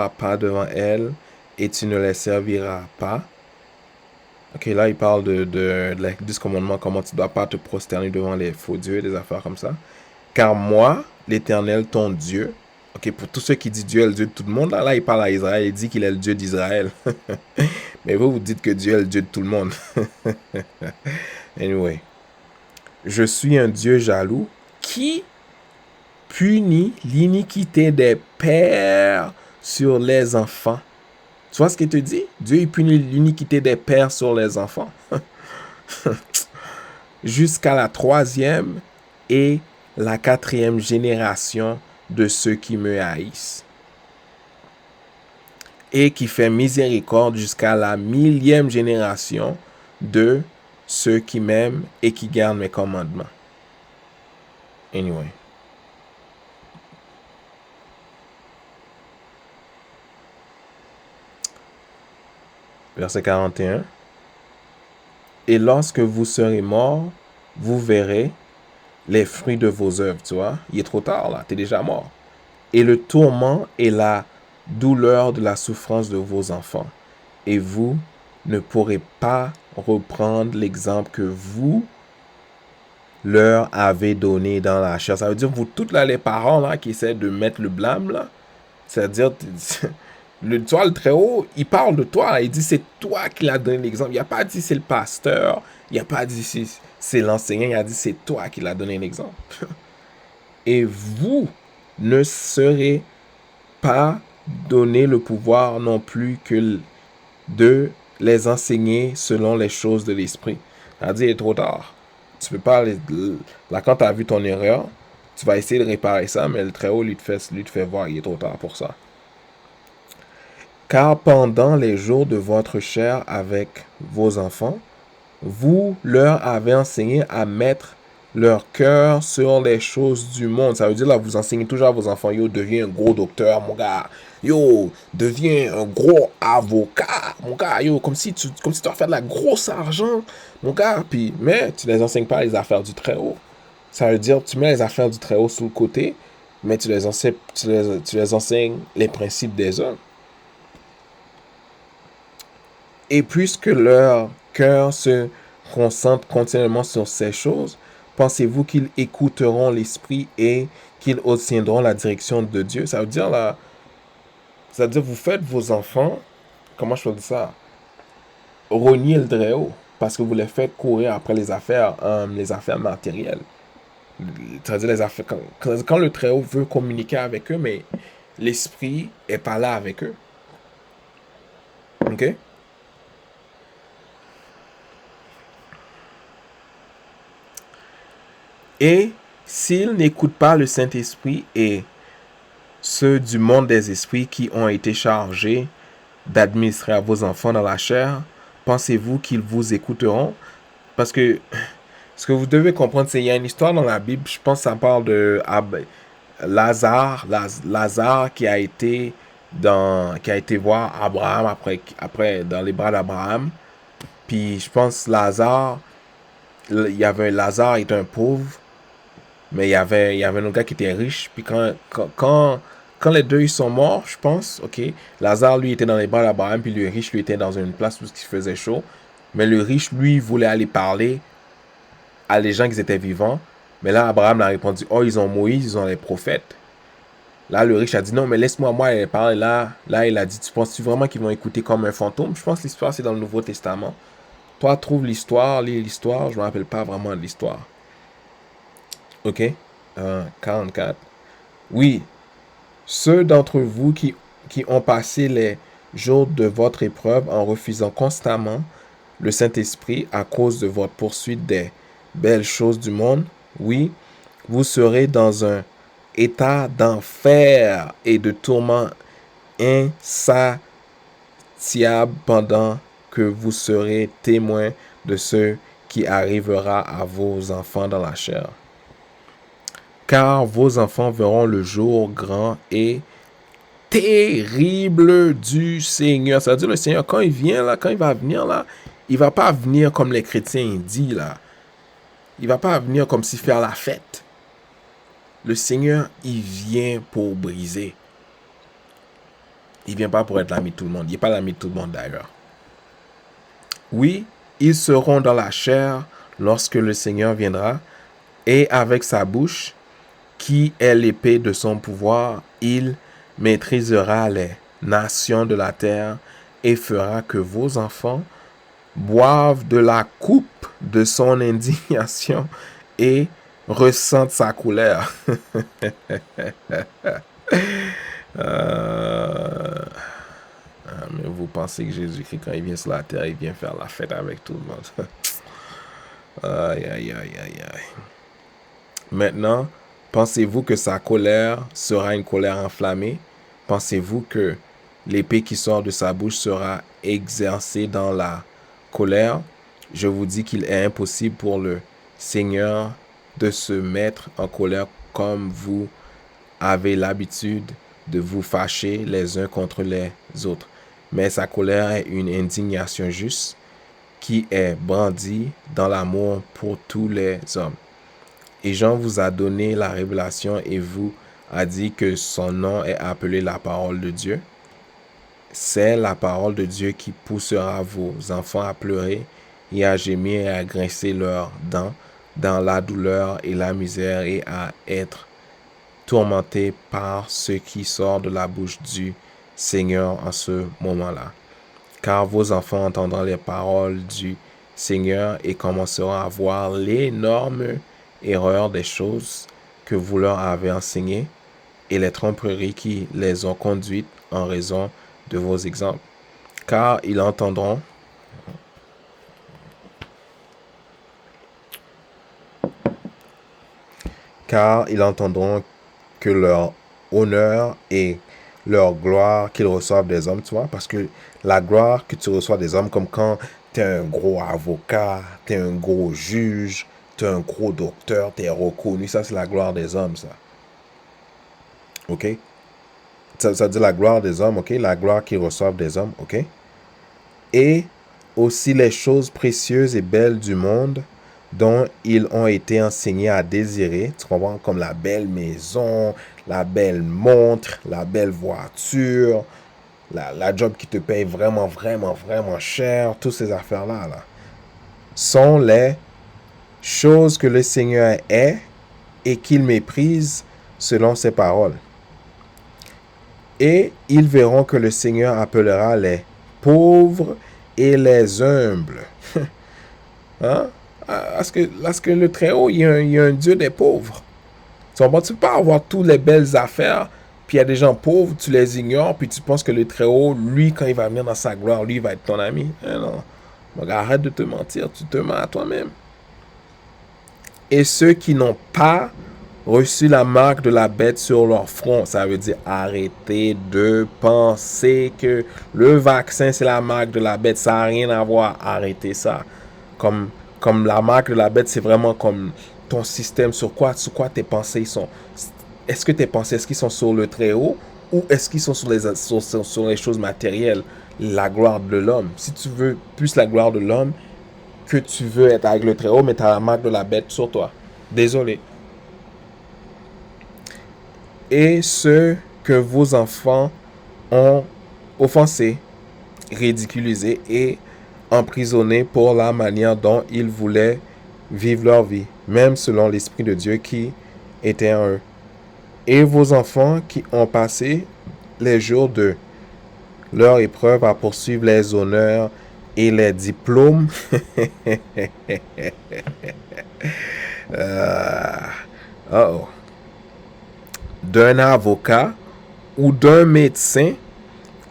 pas devant elles et tu ne les serviras pas. Ok, là, il parle de 10 commandements, comment tu ne dois pas te prosterner devant les faux dieux, des affaires comme ça. Car moi, l'Éternel, ton Dieu, ok, pour tous ceux qui disent Dieu est le Dieu de tout le monde, là il parle à Israël, il dit qu'il est le Dieu d'Israël. Mais vous dites que Dieu est le Dieu de tout le monde. Anyway. Je suis un Dieu jaloux qui punit l'iniquité des pères sur les enfants. Tu vois ce qu'il te dit? Dieu il punit l'iniquité des pères sur les enfants. Jusqu'à la 3e et la 4e génération de ceux qui me haïssent. Et qui fait miséricorde jusqu'à la 1000e génération de ceux qui m'aiment et qui gardent mes commandements. Anyway. Verset 41. Et lorsque vous serez morts, vous verrez les fruits de vos œuvres, tu vois. Il est trop tard, là. Tu es déjà mort. Et le tourment et la douleur de la souffrance de vos enfants. Et vous ne pourrez pas reprendre l'exemple que vous leur avez donné dans la chair. Ça veut dire, vous, toutes là, les parents là, qui essaient de mettre le blâme, là, c'est-à-dire, toi, le Très-Haut, il parle de toi. Là. Il dit, c'est toi qui l'as donné l'exemple. Il n'a pas dit, c'est le pasteur. Il n'a pas dit, c'est l'enseignant. Il a dit, c'est toi qui l'as donné l'exemple. Et vous ne serez pas donné le pouvoir non plus que de les enseigner selon les choses de l'esprit. C'est-à-dire, il est trop tard. Tu peux pas... Là, quand tu as vu ton erreur, tu vas essayer de réparer ça, mais le Très-Haut, lui te fait voir, il est trop tard pour ça. Car pendant les jours de votre chair avec vos enfants, vous leur avez enseigné à mettre leur cœur sur les choses du monde. Ça veut dire, là, vous enseignez toujours à vos enfants, yo, deviens un gros docteur, mon gars. Yo, deviens un gros avocat, mon gars. Yo, comme si tu vas faire de la grosse argent, mon gars. Puis, mais tu les enseignes pas les affaires du Très-Haut. Ça veut dire, tu mets les affaires du Très-Haut sur le côté, mais tu les enseignes les principes des hommes. Et puisque leur cœur se concentre continuellement sur ces choses, pensez-vous qu'ils écouteront l'esprit et qu'ils obtiendront la direction de Dieu? Ça veut dire, là, vous faites vos enfants, comment je peux dire ça? Rogner le Très-Haut, parce que vous les faites courir après les affaires matérielles. C'est-à-dire les affaires, quand le Très-Haut veut communiquer avec eux, mais l'esprit est pas là avec eux. Ok? Et s'ils n'écoutent pas le Saint-Esprit et ceux du monde des esprits qui ont été chargés d'administrer à vos enfants dans la chair, pensez-vous qu'ils vous écouteront? Parce que ce que vous devez comprendre, c'est qu'il y a une histoire dans la Bible, je pense que ça parle de Lazare qui a été voir Abraham après dans les bras d'Abraham. Puis je pense Lazare était un pauvre, mais il y avait un autre gars qui était riche. Puis quand les deux ils sont morts, je pense, ok, Lazare lui était dans les bras d'Abraham, puis le riche lui était dans une place où il faisait chaud. Mais le riche lui voulait aller parler à les gens qui étaient vivants. Mais là Abraham a répondu, oh, ils ont Moïse, ils ont les prophètes. Là le riche a dit, non, mais laisse-moi aller parler. Là il a dit, tu penses-tu vraiment qu'ils vont écouter comme un fantôme? Je pense que l'histoire c'est dans le Nouveau Testament. Toi trouve l'histoire, lis l'histoire, je ne me rappelle pas vraiment de l'histoire. Ok, 44. Oui, ceux d'entre vous qui ont passé les jours de votre épreuve en refusant constamment le Saint-Esprit à cause de votre poursuite des belles choses du monde, oui, vous serez dans un état d'enfer et de tourment insatiable pendant que vous serez témoin de ce qui arrivera à vos enfants dans la chair. Car vos enfants verront le jour grand et terrible du Seigneur. C'est-à-dire le Seigneur, quand il va venir là, il va pas venir comme les chrétiens disent là. Il va pas venir comme si faire la fête. Le Seigneur, il vient pour briser. Il vient pas pour être l'ami de tout le monde. Il n'est pas l'ami de tout le monde d'ailleurs. Oui, ils seront dans la chair lorsque le Seigneur viendra, et avec sa bouche, qui est l'épée de son pouvoir, il maîtrisera les nations de la terre et fera que vos enfants boivent de la coupe de son indignation et ressentent sa colère. Mais vous pensez que Jésus-Christ, quand il vient sur la terre, il vient faire la fête avec tout le monde. Aïe, aïe, aïe, aïe, aïe. Maintenant, pensez-vous que sa colère sera une colère enflammée? Pensez-vous que l'épée qui sort de sa bouche sera exercée dans la colère? Je vous dis qu'il est impossible pour le Seigneur de se mettre en colère comme vous avez l'habitude de vous fâcher les uns contre les autres. Mais sa colère est une indignation juste qui est brandie dans l'amour pour tous les hommes. Et Jean vous a donné la révélation et vous a dit que son nom est appelé la parole de Dieu. C'est la parole de Dieu qui poussera vos enfants à pleurer et à gémir et à grincer leurs dents dans la douleur et la misère et à être tourmentés par ce qui sort de la bouche du Seigneur en ce moment-là. Car vos enfants entendront les paroles du Seigneur et commenceront à voir l'énorme erreur des choses que vous leur avez enseignées et les tromperies qui les ont conduites en raison de vos exemples. Car ils entendront que leur honneur et leur gloire qu'ils reçoivent des hommes, tu vois, parce que la gloire que tu reçois des hommes, comme quand tu es un gros avocat, tu es un gros juge, tu es un gros docteur, tu es reconnu, ça c'est la gloire des hommes, ça. Ok? Ça dit la gloire des hommes, ok? La gloire qu'ils reçoivent des hommes, ok? Et aussi les choses précieuses et belles du monde dont ils ont été enseignés à désirer, tu comprends, comme la belle maison, la belle montre, la belle voiture, la job qui te paye vraiment, vraiment, vraiment cher, toutes ces affaires-là, là, sont les choses que le Seigneur est et qu'il méprise selon ses paroles. Et ils verront que le Seigneur appellera les pauvres et les humbles. Hein? Parce que le Très-Haut, il y a un Dieu des pauvres. Tu ne peux pas avoir toutes les belles affaires, puis il y a des gens pauvres, tu les ignores, puis tu penses que le Très-Haut, lui, quand il va venir dans sa gloire, lui, il va être ton ami. Non. Donc, arrête de te mentir, tu te mens à toi-même. Et ceux qui n'ont pas reçu la marque de la bête sur leur front, ça veut dire arrêtez de penser que le vaccin, c'est la marque de la bête. Ça n'a rien à voir, arrêtez ça. Comme la marque de la bête, c'est vraiment comme ton système, sur quoi tes pensées sont. Est-ce que tes pensées, est-ce qu'ils sont sur le Très-Haut ou est-ce qu'ils sont sur les choses matérielles, la gloire de l'homme? Si tu veux plus la gloire de l'homme, que tu veux être avec le Très-Haut, mais tu as la marque de la bête sur toi. Désolé. Et ceux que vos enfants ont offensés, ridiculisés et emprisonnés pour la manière dont ils voulaient vivre leur vie, même selon l'Esprit de Dieu qui était en eux. Et vos enfants qui ont passé les jours de leur épreuve à poursuivre les honneurs et les diplômes d'un avocat ou d'un médecin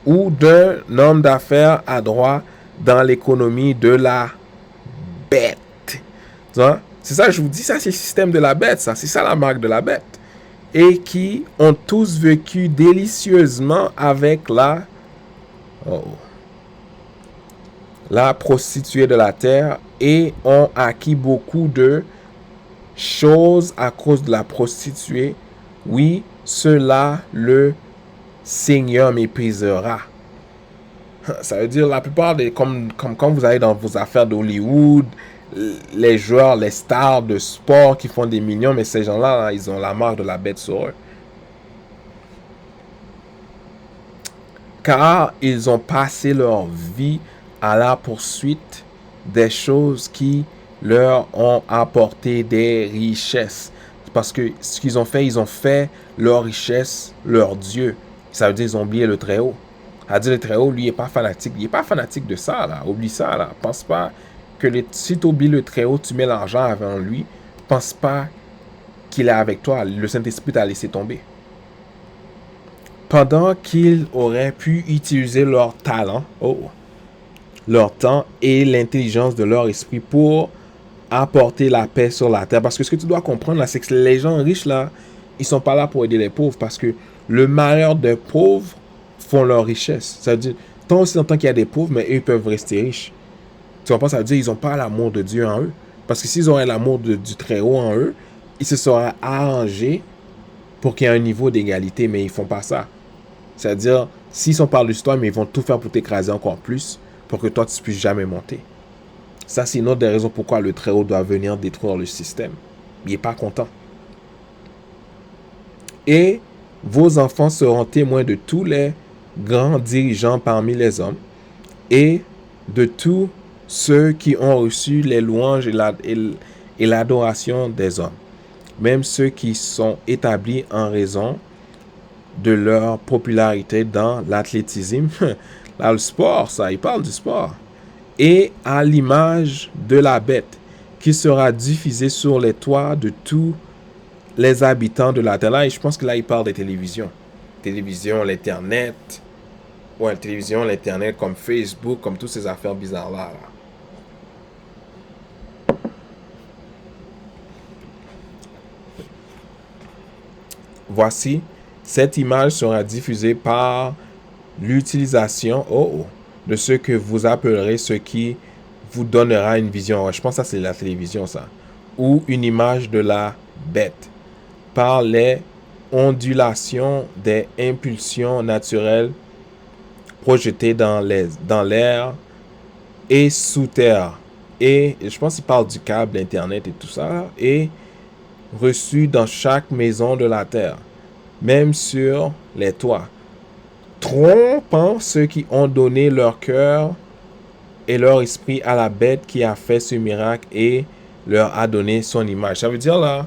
ou d'un homme d'affaires adroit dans l'économie de la bête. C'est ça, je vous dis, ça c'est le système de la bête, ça. C'est ça la marque de la bête. Et qui ont tous vécu délicieusement avec la prostituée de la terre et ont acquis beaucoup de choses à cause de la prostituée. Oui, cela le Seigneur méprisera. Ça veut dire la plupart des... Comme quand vous allez dans vos affaires d'Hollywood, les joueurs, les stars de sport qui font des millions, mais ces gens-là, là, ils ont la marque de la bête sur eux. Car ils ont passé leur vie à la poursuite des choses qui leur ont apporté des richesses. Parce que ce qu'ils ont fait leur richesse, leur Dieu. Ça veut dire qu'ils ont oublié le Très-Haut. Ça veut dire le Très-Haut, lui, il n'est pas fanatique. Il n'est pas fanatique de ça, là. Oublie ça, là. Pense pas que si tu oublies le Très-Haut, tu mets l'argent avant lui. Pense pas qu'il est avec toi. Le Saint-Esprit t'a laissé tomber. Pendant qu'ils auraient pu utiliser leur talent, leur temps et l'intelligence de leur esprit pour apporter la paix sur la terre. Parce que ce que tu dois comprendre là, c'est que les gens riches là, ils sont pas là pour aider les pauvres, parce que le malheur des pauvres font leur richesse. Ça veut dire, tant aussi longtemps qu'il y a des pauvres, mais eux ils peuvent rester riches. Tu comprends? Ça veut dire qu'ils n'ont pas l'amour de Dieu en eux. Parce que s'ils auraient l'amour du Très-Haut en eux, ils se seraient arrangés pour qu'il y ait un niveau d'égalité, mais ils font pas ça. C'est-à-dire, s'ils sont par-dessus toi, mais ils vont tout faire pour t'écraser encore plus, pour que toi tu puisses jamais monter. Ça, c'est une autre des raisons pourquoi le Très-Haut doit venir détruire le système. Il n'est pas content. Et vos enfants seront témoins de tous les grands dirigeants parmi les hommes et de tous ceux qui ont reçu les louanges et l'adoration des hommes, même ceux qui sont établis en raison de leur popularité dans l'athlétisme. Là, le sport, ça, il parle du sport. Et à l'image de la bête qui sera diffusée sur les toits de tous les habitants de la terre. Là, je pense que là, il parle des télévisions. Télévision, l'Internet. Ouais, la télévision, l'Internet, comme Facebook, comme toutes ces affaires bizarres-là. Là. Voici, cette image sera diffusée par l'utilisation de ce que vous appellerez ce qui vous donnera une vision. Ouais, je pense que ça, c'est la télévision, ça. Ou une image de la bête. Par les ondulations des impulsions naturelles projetées dans l'air et sous terre. Et je pense qu'il parle du câble, Internet et tout ça. Et reçues dans chaque maison de la terre, même sur les toits, trompant ceux qui ont donné leur cœur et leur esprit à la bête qui a fait ce miracle et leur a donné son image. Ça veut dire là,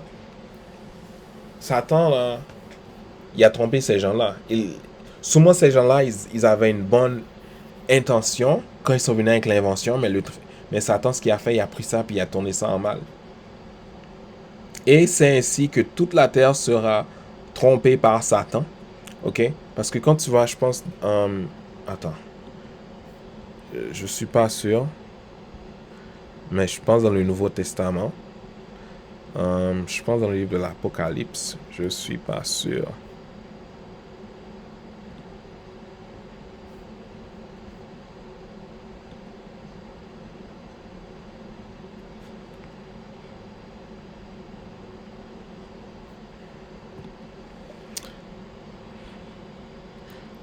Satan là, il a trompé ces gens-là. Souvent ces gens-là, ils avaient une bonne intention quand ils sont venus avec l'invention, mais Satan, ce qu'il a fait, il a pris ça puis il a tourné ça en mal. Et c'est ainsi que toute la terre sera trompée par Satan. Ok? Parce que quand tu vas, je pense... attends. Je suis pas sûr. Mais je pense dans le Nouveau Testament. Je pense dans le livre de l'Apocalypse. Je suis pas sûr.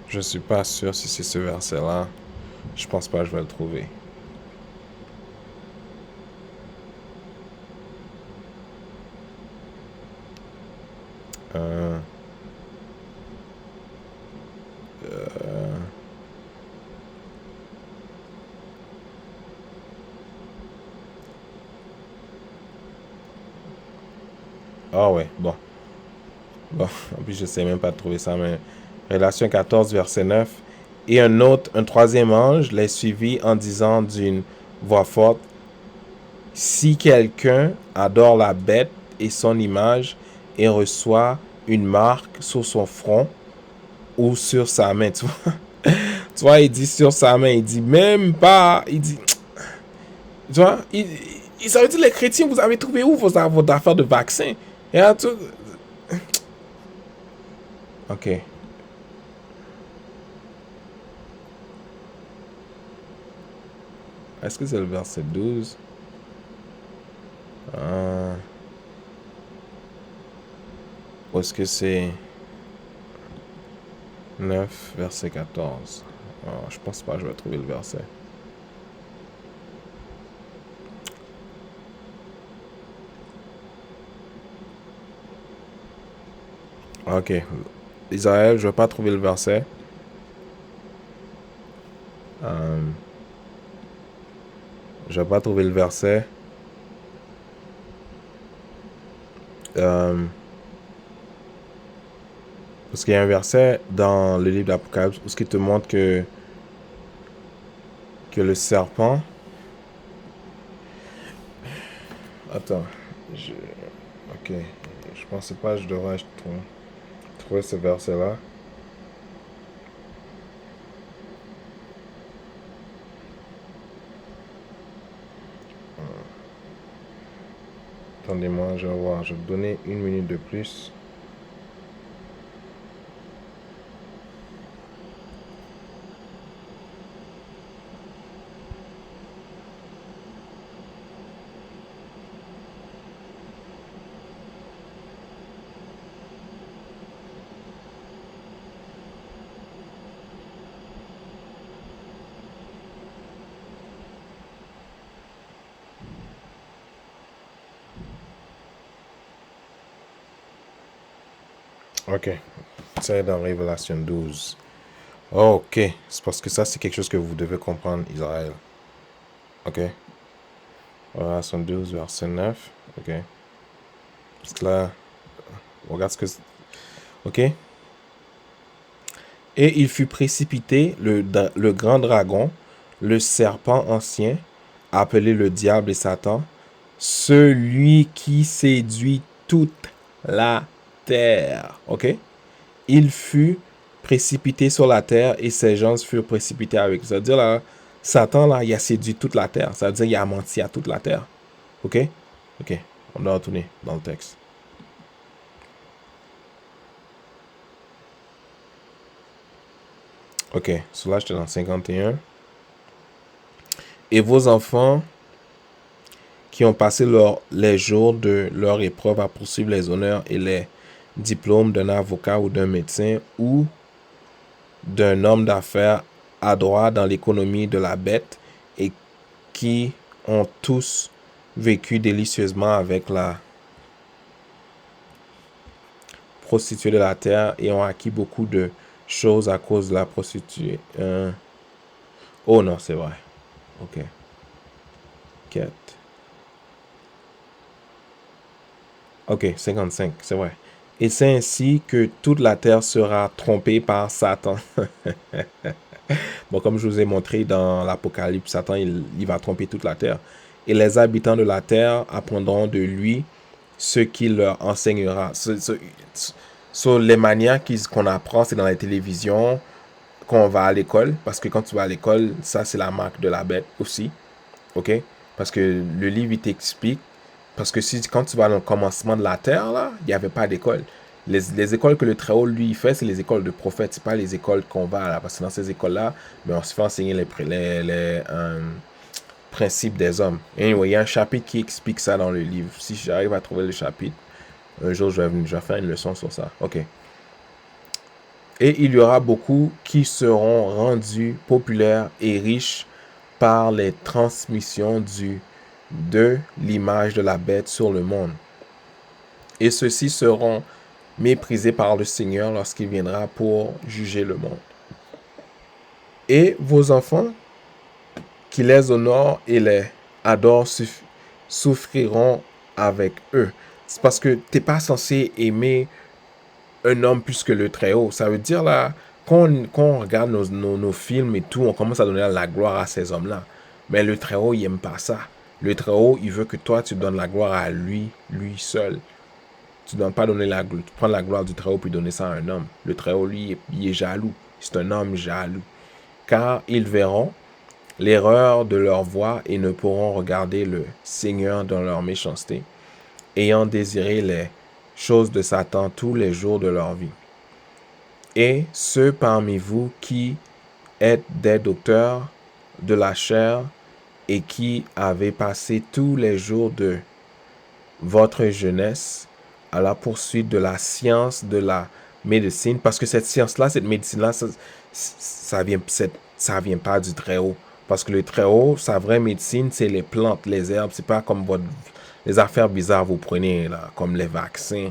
Je suis pas sûr si c'est ce verset-là. Je pense pas que je vais le trouver. Ah ouais, bon. Bon, en plus je sais même pas trouver ça, mais Relation 14, verset 9. Et un troisième ange les suivit en disant d'une voix forte, si quelqu'un adore la bête et son image et reçoit une marque sur son front ou sur sa main, tu vois, tu vois, il dit sur sa main, il dit même pas, il dit, tu vois, ça veut dire les chrétiens, vous avez trouvé où vos affaires de vaccin? Et là, ok. Est-ce que c'est le verset 12? Ou est-ce que c'est 9, verset 14? Je pense pas que je vais trouver le verset. Ok. Israël, je vais pas trouver le verset. Je vais pas trouver le verset. Parce qu'il y a un verset dans le livre d'Apocalypse où ce qui te montre que le serpent... Attends. Ok. Je pensais pas que je devrais trouver ce verset-là. Attendez-moi, je vais voir. Je vais vous donner une minute de plus. Ok. C'est dans Révélation 12. Ok. C'est parce que ça, c'est quelque chose que vous devez comprendre, Israël. Ok. Révélation 12, verset 9. Ok. Parce que là, regarde ce que... Ok. Et il fut précipité, le grand dragon, le serpent ancien, appelé le diable et Satan, celui qui séduit toute la terre. Ok? Il fut précipité sur la terre et ses gens furent précipités avec. Ça veut dire là, Satan là, il a séduit toute la terre. Ça veut dire qu'il a menti à toute la terre. Ok? Ok. On doit retourner dans le texte. Ok. Sur là, j'étais dans 51. Et vos enfants qui ont passé les jours de leur épreuve à poursuivre les honneurs et les diplômes d'un avocat ou d'un médecin ou d'un homme d'affaires adroit dans l'économie de la bête et qui ont tous vécu délicieusement avec la prostituée de la terre et ont acquis beaucoup de choses à cause de la prostituée. Oh non, c'est vrai. Ok. Quête. Ok, 55, c'est vrai. Et c'est ainsi que toute la terre sera trompée par Satan. Bon, comme je vous ai montré dans l'Apocalypse, Satan, il va tromper toute la terre. Et les habitants de la terre apprendront de lui ce qu'il leur enseignera. Sur les manières qu'on apprend, c'est dans la télévision, quand on va à l'école. Parce que quand tu vas à l'école, ça, c'est la marque de la bête aussi. OK? Parce que le livre, il t'explique. Parce que quand tu vas dans le commencement de la terre, là, il n'y avait pas d'école. Les écoles que le Très-Haut, lui, il fait, c'est les écoles de prophètes. C'est pas les écoles qu'on va, là. Parce que dans ces écoles-là, mais on se fait enseigner les principes des hommes. Anyway, il y a un chapitre qui explique ça dans le livre. Si j'arrive à trouver le chapitre, un jour, je vais faire une leçon sur ça. OK. Et il y aura beaucoup qui seront rendus populaires et riches par les transmissions de l'image de la bête sur le monde. Et ceux-ci seront méprisés par le Seigneur lorsqu'il viendra pour juger le monde. Et vos enfants qui les honorent et les adorent souffriront avec eux. C'est parce que tu n'es pas censé aimer un homme plus que le Très-Haut. Ça veut dire là, quand on regarde nos films et tout, on commence à donner la gloire à ces hommes-là. Mais le Très-Haut, il n'aime pas ça. Le Très-Haut, il veut que toi, tu donnes la gloire à lui seul. Tu ne dois pas donner prendre la gloire du Très-Haut puis donner ça à un homme. Le Très-Haut, lui, il est jaloux. C'est un homme jaloux. Car ils verront l'erreur de leur voie et ne pourront regarder le Seigneur dans leur méchanceté, ayant désiré les choses de Satan tous les jours de leur vie. Et ceux parmi vous qui êtes des docteurs de la chair et qui avez passé tous les jours de votre jeunesse à la poursuite de la science de la médecine, parce que cette science-là, cette médecine-là, ça vient pas du Très-Haut. Parce que le Très-Haut, sa vraie médecine, c'est les plantes, les herbes. C'est pas comme les affaires bizarres que vous prenez, là, comme les vaccins,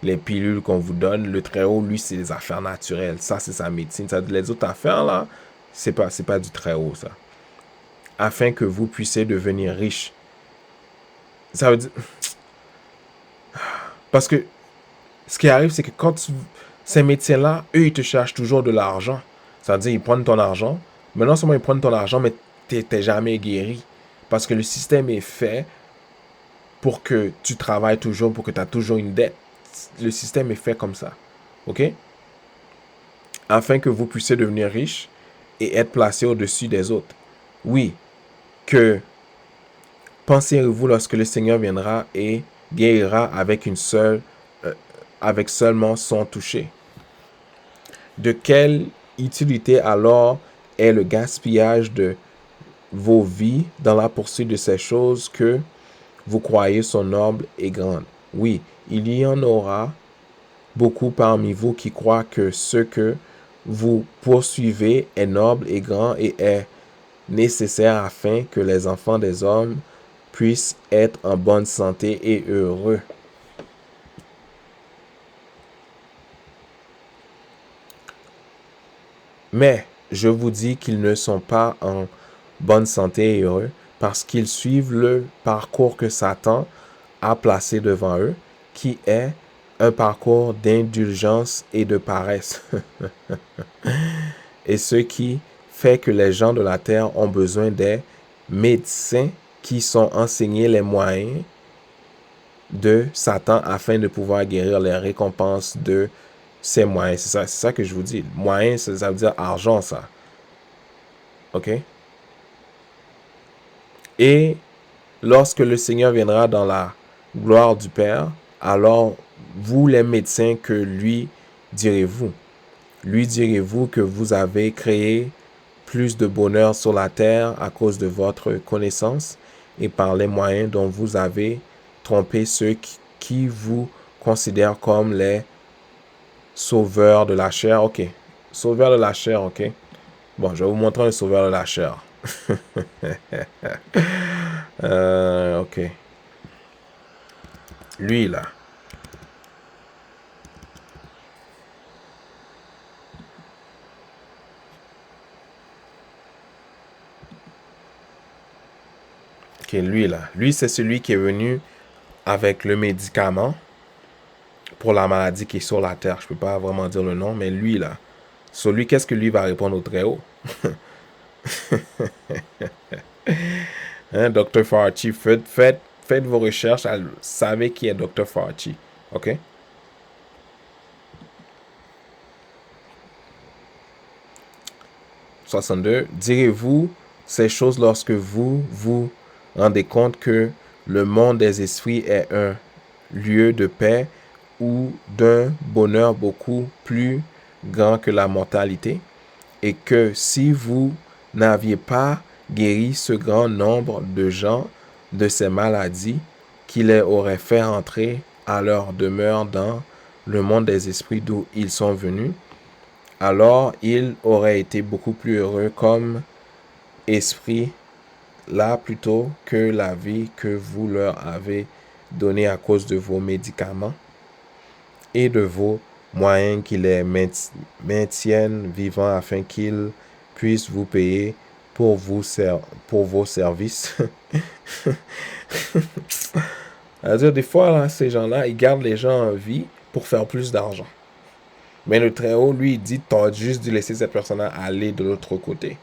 les pilules qu'on vous donne. Le Très-Haut, lui, c'est des affaires naturelles. Ça, c'est sa médecine. Les autres affaires, là, c'est pas du Très-Haut, ça. Afin que vous puissiez devenir riche. Ça veut dire... Parce que ce qui arrive, c'est que ces médecins-là, eux, ils te cherchent toujours de l'argent. C'est-à-dire, ils prennent ton argent. Mais non seulement ils prennent ton argent, mais tu n'es jamais guéri. Parce que le système est fait pour que tu travailles toujours, pour que tu aies toujours une dette. Le système est fait comme ça. OK? Afin que vous puissiez devenir riche et être placé au-dessus des autres. Oui, que pensez-vous lorsque le Seigneur viendra et guérira avec seulement son toucher? De quelle utilité alors est le gaspillage de vos vies dans la poursuite de ces choses que vous croyez sont nobles et grandes? Oui, il y en aura beaucoup parmi vous qui croient que ce que vous poursuivez est noble et grand et est nécessaire afin que les enfants des hommes puissent être en bonne santé et heureux. Mais je vous dis qu'ils ne sont pas en bonne santé et heureux parce qu'ils suivent le parcours que Satan a placé devant eux, qui est un parcours d'indulgence et de paresse. Et ce qui fait que les gens de la terre ont besoin des médecins qui sont enseignés les moyens de Satan afin de pouvoir guérir les récompenses de ces moyens. C'est ça que je vous dis. Moyen, ça veut dire argent, ça. OK? Et lorsque le Seigneur viendra dans la gloire du Père, alors vous, les médecins, que lui direz-vous? Lui direz-vous que vous avez créé plus de bonheur sur la terre à cause de votre connaissance et par les moyens dont vous avez trompé ceux qui vous considèrent comme les sauveurs de la chair. OK. Sauveur de la chair, OK. Bon, je vais vous montrer un sauveur de la chair. OK. Lui, là. OK, lui, là. Lui, c'est celui qui est venu avec le médicament pour la maladie qui est sur la terre. Je peux pas vraiment dire le nom, mais lui, là. Sur lui, qu'est-ce que lui va répondre au Très-Haut? Hein, Dr. Fauci, faites vos recherches, savez qui est Dr. Fauci. OK? « 62. Direz-vous ces choses lorsque vous vous rendez compte que le monde des esprits est un lieu de paix ou d'un bonheur beaucoup plus grand que la mortalité, et que si vous n'aviez pas guéri ce grand nombre de gens de ces maladies qui les auraient fait entrer à leur demeure dans le monde des esprits d'où ils sont venus, alors ils auraient été beaucoup plus heureux comme esprit là plutôt que la vie que vous leur avez donnée à cause de vos médicaments et de vos moyens qui les maintiennent vivants afin qu'ils puissent vous payer pour vos services. C'est-à-dire, des fois, là, ces gens-là, ils gardent les gens en vie pour faire plus d'argent. Mais le Très-Haut, lui, il dit, t'as juste dû laisser cette personne-là aller de l'autre côté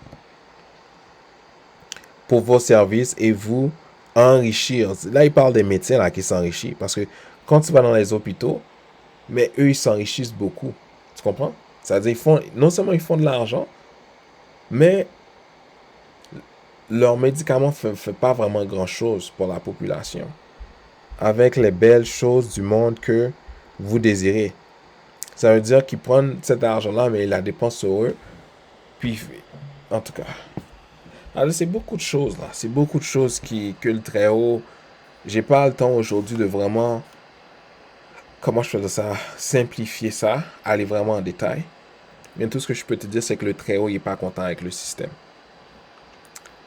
pour vos services et vous enrichir. Là, il parle des médecins là, qui s'enrichissent. Parce que quand tu vas dans les hôpitaux, mais eux, ils s'enrichissent beaucoup. Tu comprends? C'est-à-dire, non seulement ils font de l'argent, mais leurs médicaments ne font pas vraiment grand-chose pour la population. Avec les belles choses du monde que vous désirez. Ça veut dire qu'ils prennent cet argent-là, mais ils la dépensent sur eux. Puis, en tout cas. Alors, c'est beaucoup de choses, là. C'est beaucoup de choses que le Très-Haut... J'ai pas le temps aujourd'hui de vraiment... Comment je fais ça? Simplifier ça, aller vraiment en détail. Mais tout ce que je peux te dire, c'est que le Très-Haut n'est pas content avec le système.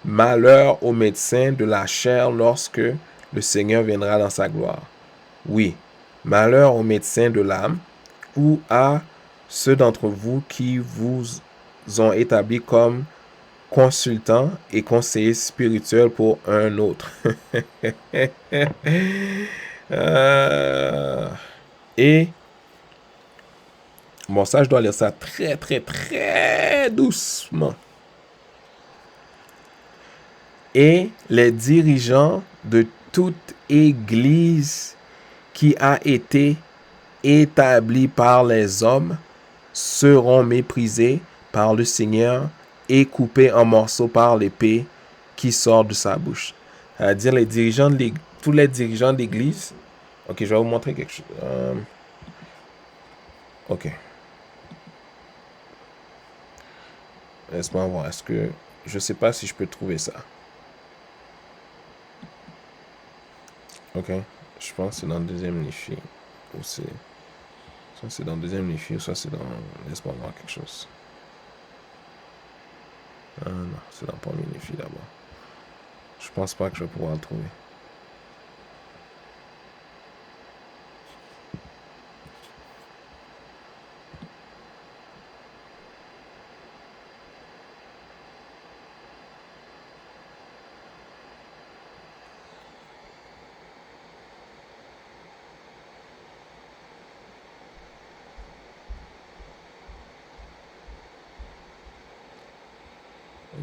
Malheur aux médecins de la chair lorsque le Seigneur viendra dans sa gloire. Oui, malheur aux médecins de l'âme ou à ceux d'entre vous qui vous ont établi comme consultants et conseillers spirituels pour un autre. Et bon, ça, je dois lire ça très, très, très doucement. Et les dirigeants de toute église qui a été établie par les hommes seront méprisés par le Seigneur et coupés en morceaux par l'épée qui sort de sa bouche. C'est-à-dire tous les dirigeants d'église. Ok, je vais vous montrer quelque chose. Ok. Laisse-moi voir. Je sais pas si je peux trouver ça. Ok. Je pense que c'est dans le deuxième Néphi. Ou c'est... Soit c'est dans le deuxième Néphi, ou soit c'est dans... Laisse-moi voir quelque chose. Ah non, c'est dans le premier Néphi d'abord. Je pense pas que je vais pouvoir le trouver.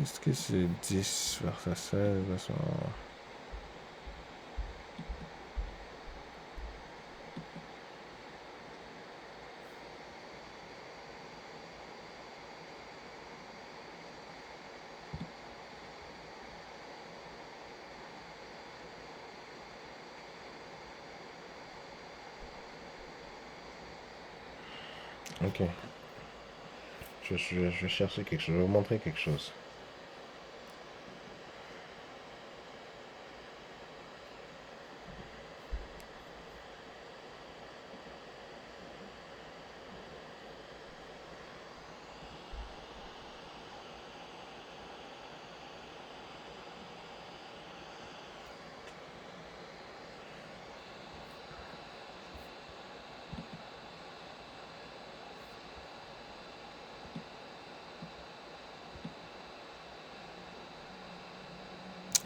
Est-ce que c'est 10 verset 16? Ok. Je vais chercher quelque chose. Je vais vous montrer quelque chose.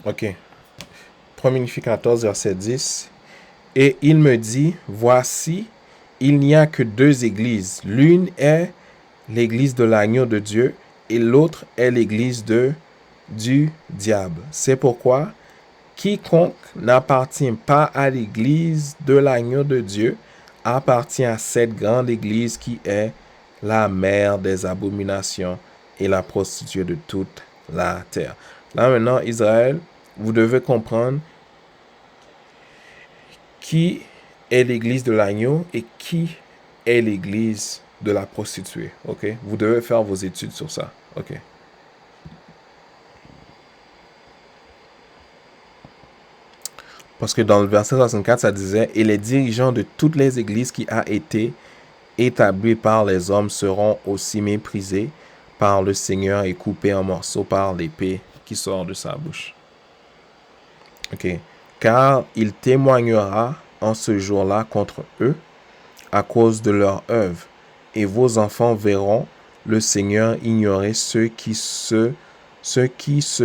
Ok. 3 14, verset 10. Et il me dit, voici, il n'y a que deux églises. L'une est l'église de l'agneau de Dieu et l'autre est l'église du diable. C'est pourquoi quiconque n'appartient pas à l'église de l'agneau de Dieu appartient à cette grande église qui est la mère des abominations et la prostituée de toute la terre. Là maintenant, Israël, vous devez comprendre qui est l'église de l'agneau et qui est l'église de la prostituée. Ok? Vous devez faire vos études sur ça. Ok? Parce que dans le verset 64, ça disait, et les dirigeants de toutes les églises qui a été établis par les hommes seront aussi méprisés par le Seigneur et coupés en morceaux par l'épée qui sort de sa bouche. Ok. Car il témoignera en ce jour-là contre eux à cause de leur œuvre, et vos enfants verront le Seigneur ignorer ceux qui se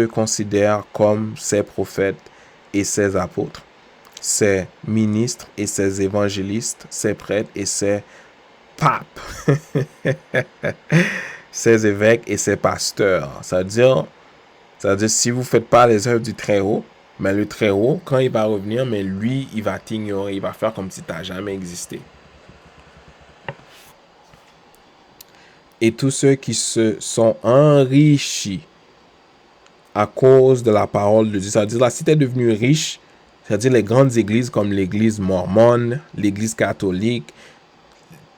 considèrent comme ses prophètes et ses apôtres, ses ministres et ses évangélistes, ses prêtres et ses papes, ses évêques et ses pasteurs. Ça veut dire si vous ne faites pas les œuvres du Très-Haut, mais le Très-Haut, quand il va revenir, mais lui, il va t'ignorer, il va faire comme si tu n'as jamais existé. Et tous ceux qui se sont enrichis à cause de la parole de Dieu. C'est-à-dire, là, si tu es devenu riche, c'est-à-dire les grandes églises comme l'église mormone, l'église catholique,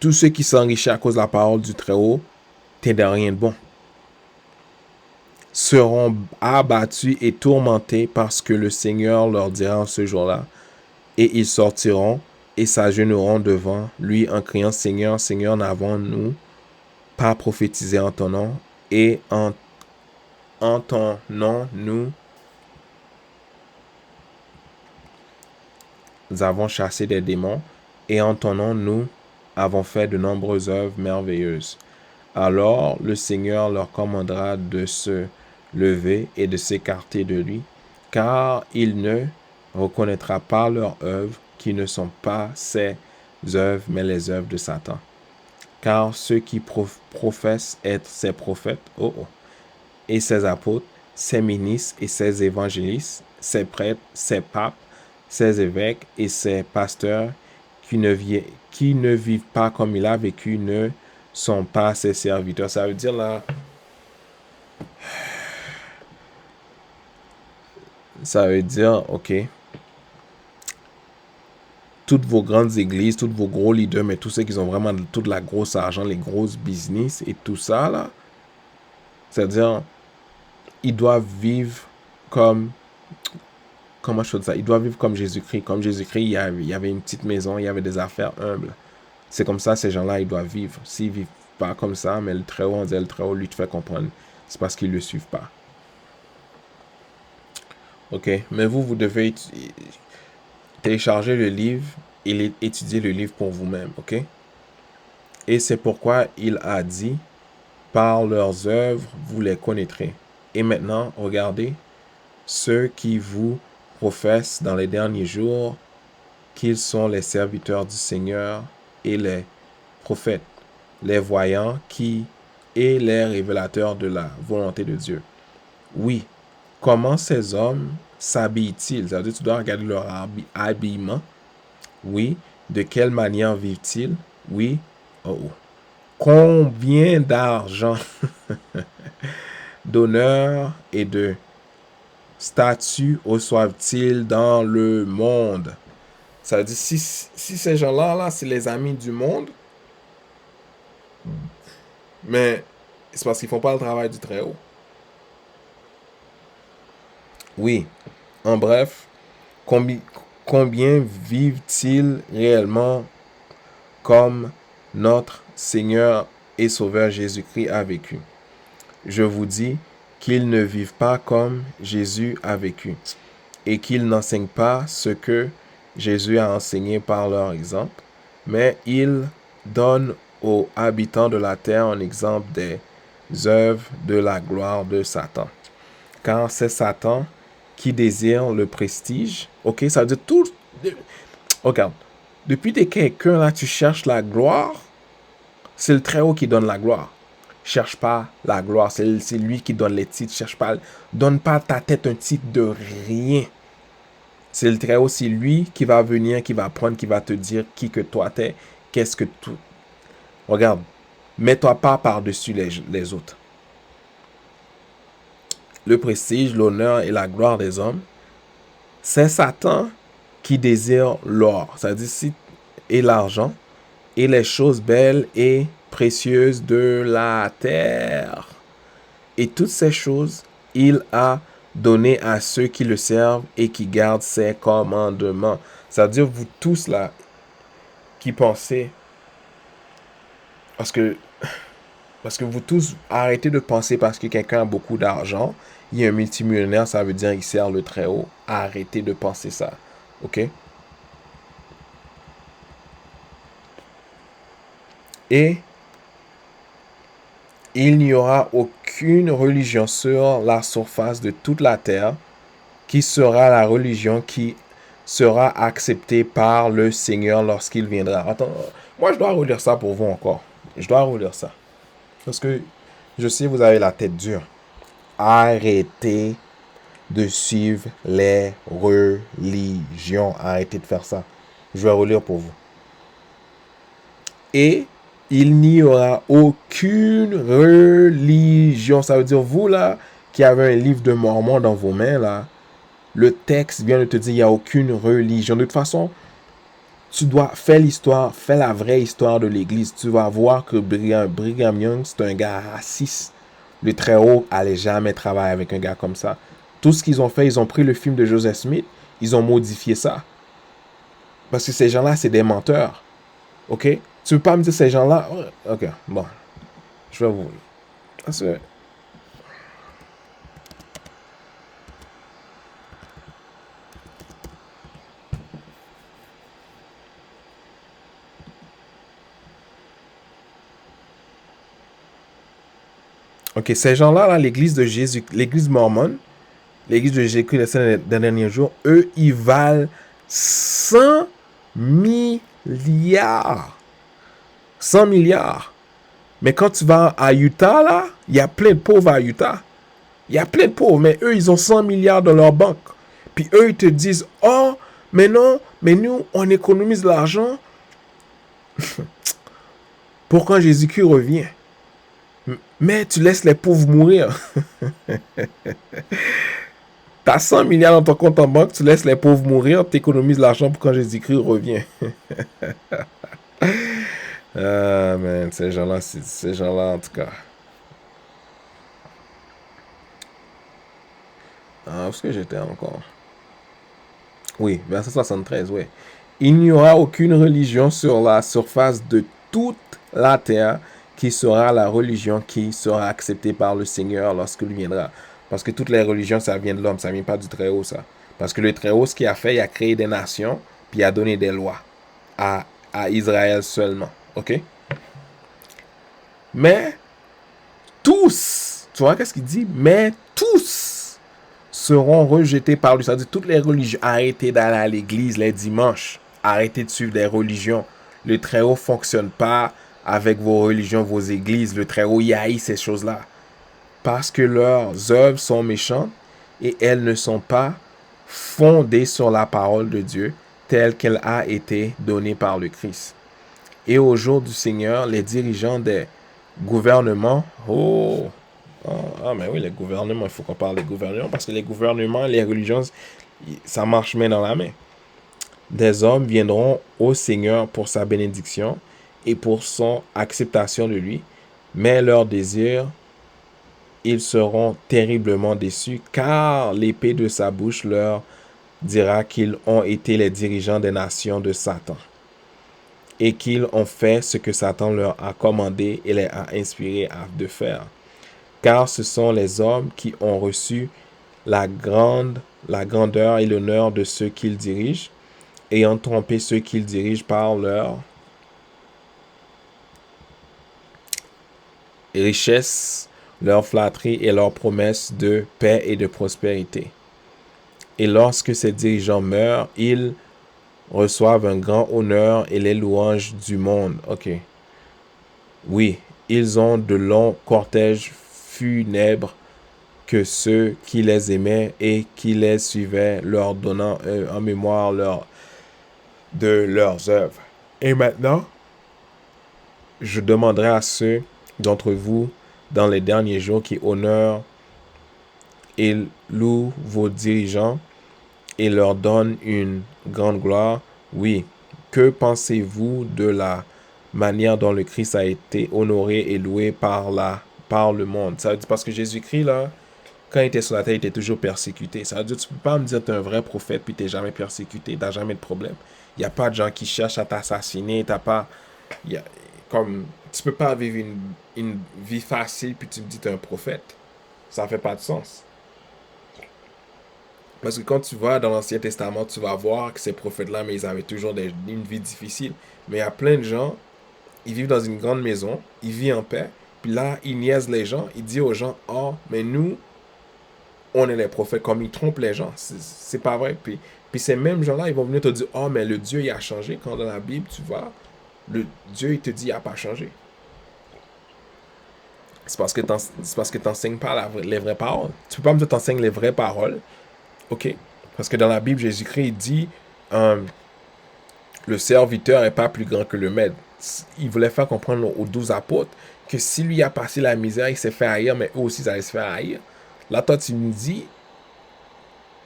tous ceux qui s'enrichissent à cause de la parole du Très-Haut, t'es de rien de bon, seront abattus et tourmentés parce que le Seigneur leur dira en ce jour-là, et ils sortiront et s'agenouilleront devant lui en criant, Seigneur, Seigneur, n'avons-nous pas prophétisé en ton nom, et en ton nom, nous avons chassé des démons, et en ton nom, nous avons fait de nombreuses œuvres merveilleuses. Alors le Seigneur leur commandera de se lever et de s'écarter de lui, car il ne reconnaîtra pas leurs œuvres, qui ne sont pas ses œuvres, mais les œuvres de Satan. Car ceux qui professent être ses prophètes, et ses apôtres, ses ministres et ses évangélistes, ses prêtres, ses papes, ses évêques et ses pasteurs, qui ne vivent pas comme il a vécu, ne sont pas ses serviteurs. Ça veut dire là, ça veut dire, ok, toutes vos grandes églises, tous vos gros leaders, mais tous ceux qui ont vraiment toute la grosse argent, les grosses business et tout ça là, c'est-à-dire, ils doivent vivre comme, comment je fais ça? Ils doivent vivre comme Jésus-Christ. Comme Jésus-Christ, il y avait une petite maison, il y avait des affaires humbles. C'est comme ça, ces gens-là, ils doivent vivre. S'ils vivent pas comme ça, mais le Très-Haut, on dit le Très-Haut, lui te fait comprendre. C'est parce qu'ils le suivent pas. Ok, mais vous devez télécharger le livre et étudier le livre pour vous-même, ok? Et c'est pourquoi il a dit, par leurs œuvres, vous les connaîtrez. Et maintenant, regardez, ceux qui vous professent dans les derniers jours qu'ils sont les serviteurs du Seigneur et les prophètes, les voyants et les révélateurs de la volonté de Dieu. Oui. Comment ces hommes s'habillent-ils? Ça veut dire que tu dois regarder leur habillement. Oui. De quelle manière vivent-ils? Oui. Oh, oh. Combien d'argent, d'honneur et de statut reçoivent-ils dans le monde? Ça veut dire, si ces gens-là, là, c'est les amis du monde, mais c'est parce qu'ils font pas le travail du Très-Haut. Oui. En bref, combien vivent-ils réellement comme notre Seigneur et Sauveur Jésus-Christ a vécu? Je vous dis qu'ils ne vivent pas comme Jésus a vécu et qu'ils n'enseignent pas ce que Jésus a enseigné par leur exemple, mais ils donnent aux habitants de la terre un exemple des œuvres de la gloire de Satan. Car c'est Satan qui désire le prestige. Ok, ça veut dire tout. Regarde, depuis que quelqu'un là, tu cherches la gloire, c'est le Très-Haut qui donne la gloire. Cherche pas la gloire, c'est lui qui donne les titres. Cherche pas, donne pas ta tête un titre de rien. C'est le Très-Haut, c'est lui qui va venir, qui va prendre, qui va te dire qui que toi t'es, qu'est-ce que tout. Regarde, mets-toi pas par-dessus les autres. Le prestige, l'honneur et la gloire des hommes, c'est Satan qui désire l'or, c'est-à-dire et l'argent, et les choses belles et précieuses de la terre. Et toutes ces choses, il a donné à ceux qui le servent et qui gardent ses commandements. C'est-à-dire vous tous là, qui pensez, parce que vous tous, arrêtez de penser parce que quelqu'un a beaucoup d'argent, il est un multimillionnaire, ça veut dire qu'il sert le Très-Haut. Arrêtez de penser ça. Ok? Et il n'y aura aucune religion sur la surface de toute la terre qui sera la religion qui sera acceptée par le Seigneur lorsqu'il viendra. Attends, moi je dois relire ça pour vous encore. Je dois relire ça. Parce que je sais vous avez la tête dure. Arrêtez de suivre les religions. Arrêtez de faire ça. Je vais relire pour vous. Et il n'y aura aucune religion. Ça veut dire, vous là, qui avez un livre de Mormon dans vos mains, là, le texte vient de te dire, il n'y a aucune religion. De toute façon, tu dois faire l'histoire, faire la vraie histoire de l'Église. Tu vas voir que Brigham Young, c'est un gars raciste. Le Très-Haut allait jamais travailler avec un gars comme ça. Tout ce qu'ils ont fait, ils ont pris le film de Joseph Smith, ils ont modifié ça. Parce que ces gens-là, c'est des menteurs. Ok? Tu veux pas me dire ces gens-là? Ok, bon. Je vais vous... Parce que... Ok, ces gens-là, là, l'église de Jésus, l'église mormone, l'église de Jésus-Christ des derniers jours, eux, ils valent 100 milliards. 100 milliards. Mais quand tu vas à Utah, là, il y a plein de pauvres à Utah. Il y a plein de pauvres, mais eux, ils ont 100 milliards dans leur banque. Puis eux, ils te disent, oh, mais non, mais nous, on économise l'argent pour quand Jésus-Christ revient. Mais tu laisses les pauvres mourir. Tu as 100 milliards dans ton compte en banque, tu laisses les pauvres mourir, tu économises l'argent pour quand Jésus-Christ revient. Ah, man, ces gens-là, en tout cas. Ah, où est-ce que j'étais encore? Oui, verset 73, oui. Il n'y aura aucune religion sur la surface de toute la terre qui sera la religion qui sera acceptée par le Seigneur lorsqu'il viendra. Parce que toutes les religions, ça vient de l'homme, ça vient pas du Très-Haut, ça. Parce que le Très-Haut, ce qu'il a fait, il a créé des nations, puis il a donné des lois à Israël seulement. OK? Mais tous, tu vois qu'est-ce qu'il dit? Mais tous seront rejetés par lui. Ça veut dire toutes les religions. Arrêtez d'aller à l'église les dimanches. Arrêtez de suivre des religions. Le Très-Haut ne fonctionne pas avec vos religions, vos églises. Le Très-Haut, il haït ces choses-là. parce que leurs œuvres sont méchantes et elles ne sont pas fondées sur la parole de Dieu telle qu'elle a été donnée par le Christ. Et au jour du Seigneur, les dirigeants des gouvernements, mais oui, les gouvernements, il faut qu'on parle des gouvernements, parce que les gouvernements, les religions, ça marche main dans la main. Des hommes viendront au Seigneur pour sa bénédiction et pour son acceptation de lui, mais leurs désirs, ils seront terriblement déçus, car l'épée de sa bouche leur dira qu'ils ont été les dirigeants des nations de Satan et qu'ils ont fait ce que Satan leur a commandé et les a inspirés de faire. Car ce sont les hommes qui ont reçu la grandeur et l'honneur de ceux qu'ils dirigent, ayant trompé ceux qu'ils dirigent par leur richesse, leur flatterie et leurs promesses de paix et de prospérité. Et lorsque ces dirigeants meurent, ils reçoivent un grand honneur et les louanges du monde. Ok. Oui, ils ont de longs cortèges funèbres que ceux qui les aimaient et qui les suivaient, leur donnant en mémoire de leurs œuvres. Et maintenant, je demanderai à ceux d'entre vous dans les derniers jours qui honorent et louent vos dirigeants et leur donnent une grande gloire. Oui, que pensez-vous de la manière dont le Christ a été honoré et loué par le monde? Ça veut dire parce que Jésus-Christ, là, quand il était sur la terre, il était toujours persécuté. Ça veut dire, tu peux pas me dire que tu es un vrai prophète puis tu n'es jamais persécuté, tu n'as jamais de problème. Il n'y a pas de gens qui cherchent à t'assassiner, tu peux pas vivre une vie facile puis tu me dis que tu es un prophète. Ça fait pas de sens. Parce que quand tu vas dans l'Ancien Testament, tu vas voir que ces prophètes-là, mais ils avaient toujours une vie difficile. Mais il y a plein de gens, ils vivent dans une grande maison, ils vivent en paix, puis là, ils niaisent les gens, ils disent aux gens, oh, mais nous, on est les prophètes, comme ils trompent les gens. C'est pas vrai. Puis ces mêmes gens-là, ils vont venir te dire, oh, mais le Dieu, il a changé. Quand dans la Bible, tu vois, le Dieu, il te dit, il n'a pas changé. C'est parce que tu n'enseignes pas les vraies paroles. Tu peux pas me dire que tu enseignes les vraies paroles. OK. Parce que dans la Bible, Jésus-Christ, il dit, le serviteur n'est pas plus grand que le maître. Il voulait faire comprendre aux 12 apôtres que si lui a passé la misère, il s'est fait haïr, mais eux aussi, ils allaient se faire haïr. Là, toi, tu nous dis,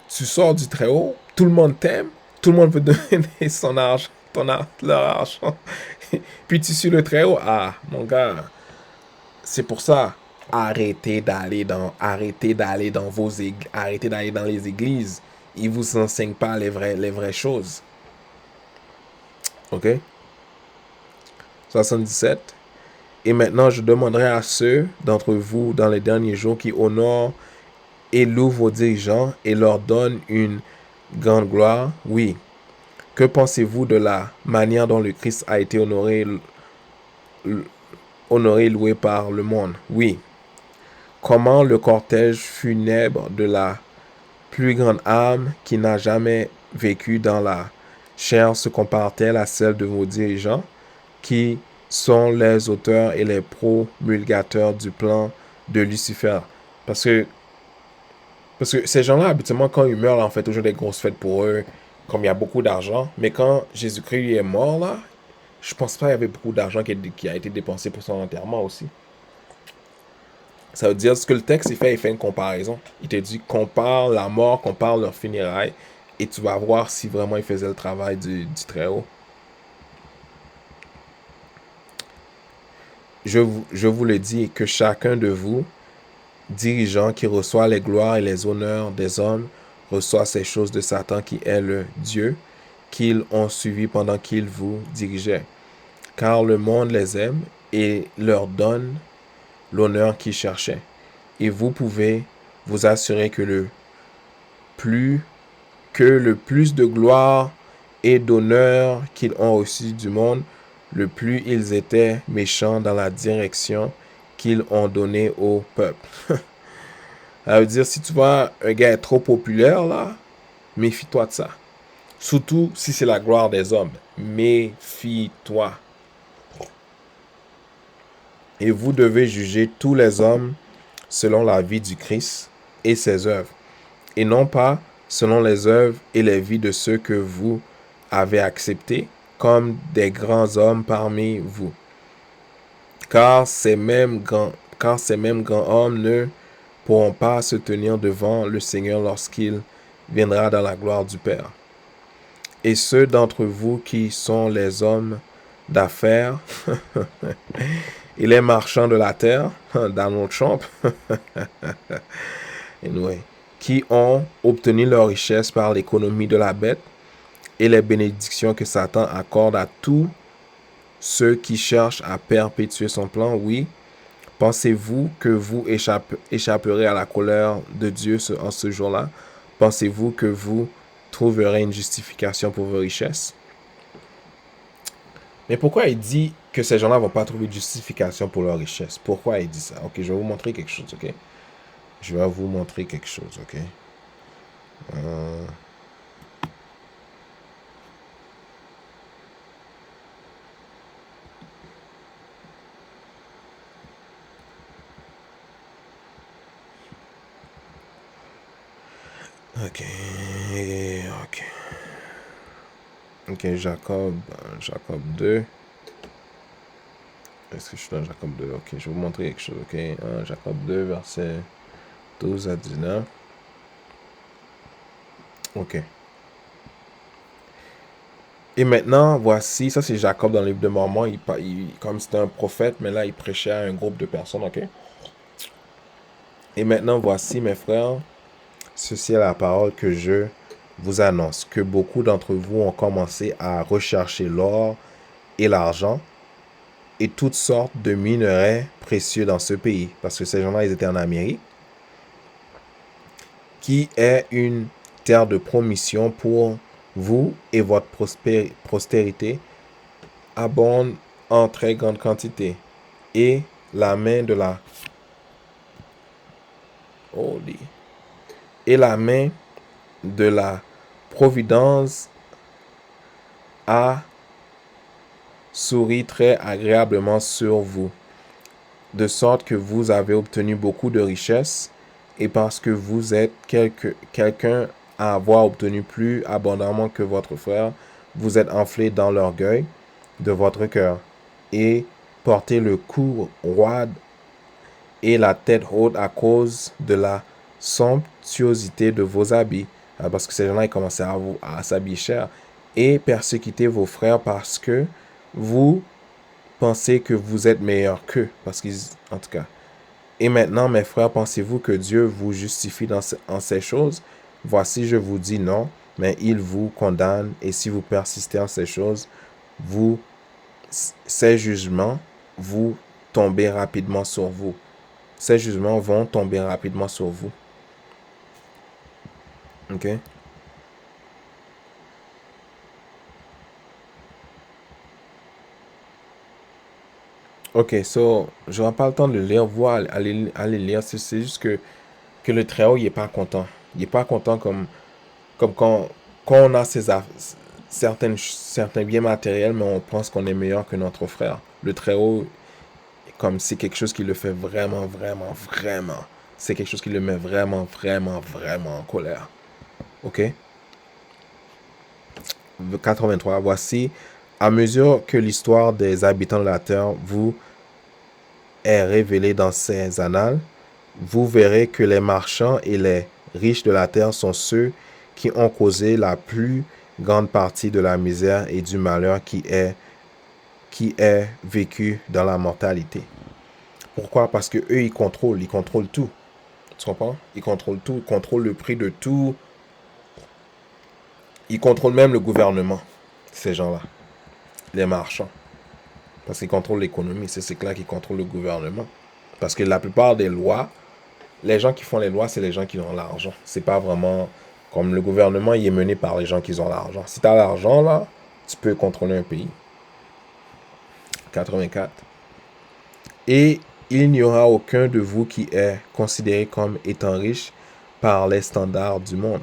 tu sors du Très-Haut, tout le monde t'aime, tout le monde veut donner son argent, leur argent. Puis tu suis le Très-Haut. Ah, mon gars, c'est pour ça. Arrêtez d'aller dans les églises. Ils vous enseignent pas les vraies choses. OK? 77. Et maintenant, je demanderai à ceux d'entre vous dans les derniers jours qui honorent et louent vos dirigeants et leur donnent une grande gloire. Oui. Que pensez-vous de la manière dont le Christ a été honoré et loué par le monde? Oui. Comment le cortège funèbre de la plus grande âme qui n'a jamais vécu dans la chair se compare-t-elle à celle de vos dirigeants qui sont les auteurs et les promulgateurs du plan de Lucifer? Parce que ces gens-là, habituellement, quand ils meurent, là, on fait toujours des grosses fêtes pour eux, comme il y a beaucoup d'argent. Mais quand Jésus-Christ est mort, là, je pense pas qu'il y avait beaucoup d'argent qui a été dépensé pour son enterrement aussi. Ça veut dire ce que le texte il fait une comparaison. Il te dit compare la mort, compare leur funérailles, et tu vas voir si vraiment il faisait le travail du Très-Haut. Je vous le dis, que chacun de vous, dirigeant qui reçoit les gloires et les honneurs des hommes, reçoit ces choses de Satan qui est le Dieu, qu'ils ont suivi pendant qu'ils vous dirigeaient. Car le monde les aime et leur donne l'honneur qu'ils cherchaient. Et vous pouvez vous assurer que le plus de gloire et d'honneur qu'ils ont reçu du monde, le plus ils étaient méchants dans la direction qu'ils ont donnée au peuple. Ça veut dire, si tu vois un gars trop populaire, là, méfie-toi de ça. Surtout si c'est la gloire des hommes. Méfie-toi. Et vous devez juger tous les hommes selon la vie du Christ et ses œuvres, et non pas selon les œuvres et les vies de ceux que vous avez acceptés comme des grands hommes parmi vous. Car ces mêmes grands hommes ne pourront pas se tenir devant le Seigneur lorsqu'il viendra dans la gloire du Père. Et ceux d'entre vous qui sont les hommes d'affaires et les marchands de la terre, Donald Trump, anyway, qui ont obtenu leur richesse par l'économie de la bête et les bénédictions que Satan accorde à tous ceux qui cherchent à perpétuer son plan, oui, pensez-vous que vous échapperez à la colère de Dieu en ce jour-là? Pensez-vous que vous trouverez une justification pour vos richesses? Mais pourquoi il dit que ces gens-là ne vont pas trouver de justification pour leur richesse? Pourquoi il dit ça? Ok, je vais vous montrer quelque chose, ok? Je vais vous montrer quelque chose, ok? Ok, ok. Ok, Jacob 2. Est-ce que je suis dans Jacob 2? Ok, je vais vous montrer quelque chose, ok? Jacob 2, verset 12 à 19. Ok. Et maintenant, voici, ça c'est Jacob dans le livre de Mormon, comme c'était un prophète, mais là il prêchait à un groupe de personnes, ok? Et maintenant, voici mes frères, ceci est la parole que je vous annonce, que beaucoup d'entre vous ont commencé à rechercher l'or et l'argent et toutes sortes de minerais précieux dans ce pays, parce que ces gens-là, ils étaient en Amérique, qui est une terre de promission pour vous et votre postérité abonde en très grande quantité. Et la main de la providence a souri très agréablement sur vous, de sorte que vous avez obtenu beaucoup de richesses, et parce que vous êtes quelqu'un à avoir obtenu plus abondamment que votre frère, vous êtes enflé dans l'orgueil de votre cœur, et portez le cou roide et la tête haute à cause de la somptuosité de vos habits, parce que ces gens-là, ils commençaient à s'habiller cher, et persécuter vos frères parce que vous pensez que vous êtes meilleur qu'eux, parce qu'ils, en tout cas. Et maintenant, mes frères, pensez-vous que Dieu vous justifie en ces choses? Voici, je vous dis non, mais il vous condamne, et si vous persistez en ces choses, ces jugements vous tombez rapidement sur vous. Ces jugements vont tomber rapidement sur vous. Ok? Ok, so, je n'aurai pas le temps de lire. Vous allez lire. C'est juste que le Très-Haut, il n'est pas content. Il n'est pas content comme quand on a certains biens matériels, mais on pense qu'on est meilleur que notre frère. Le Très-Haut, comme c'est quelque chose qui le fait vraiment, vraiment, vraiment. C'est quelque chose qui le met vraiment, vraiment, vraiment en colère. Ok? 83. Voici, à mesure que l'histoire des habitants de la terre vous est révélée dans ces annales, vous verrez que les marchands et les riches de la terre sont ceux qui ont causé la plus grande partie de la misère et du malheur qui est vécu dans la mortalité. Pourquoi? Parce que eux, ils contrôlent tout. Tu comprends? Ils contrôlent tout, ils contrôlent le prix de tout. Ils contrôlent même le gouvernement, ces gens-là, les marchands. Parce qu'ils contrôlent l'économie, c'est clair qu'ils contrôlent le gouvernement. Parce que la plupart des lois, les gens qui font les lois, c'est les gens qui ont l'argent. C'est pas vraiment comme le gouvernement, il est mené par les gens qui ont l'argent. Si tu as l'argent, là, tu peux contrôler un pays. 84. Et il n'y aura aucun de vous qui est considéré comme étant riche par les standards du monde.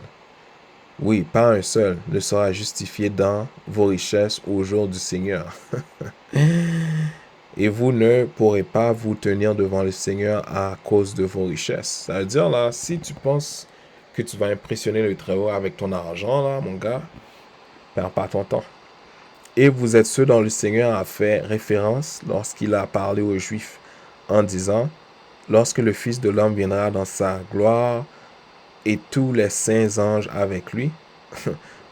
Oui, pas un seul ne sera justifié dans vos richesses au jour du Seigneur. et vous ne pourrez pas vous tenir devant le Seigneur à cause de vos richesses. Ça veut dire, là, si tu penses que tu vas impressionner le Très-Haut avec ton argent, là, mon gars, perds pas ton temps. Et vous êtes ceux dont le Seigneur a fait référence lorsqu'il a parlé aux Juifs en disant, lorsque le Fils de l'homme viendra dans sa gloire et tous les saints anges avec lui.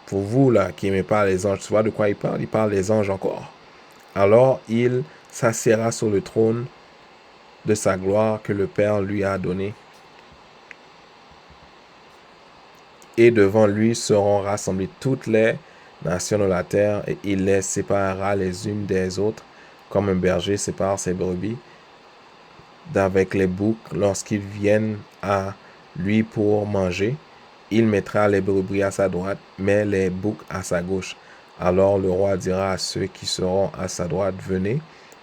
Pour vous, là, qui n'aimez pas les anges, tu vois de quoi il parle? Il parle des anges encore. Alors, il s'assiera sur le trône de sa gloire que le Père lui a donné. Et devant lui seront rassemblées toutes les nations de la terre, et il les séparera les unes des autres, comme un berger sépare ses brebis d'avec les boucs lorsqu'ils viennent à lui pour manger. Il mettra les brebis à sa droite, mais les boucs à sa gauche. Alors le roi dira à ceux qui seront à sa droite, venez,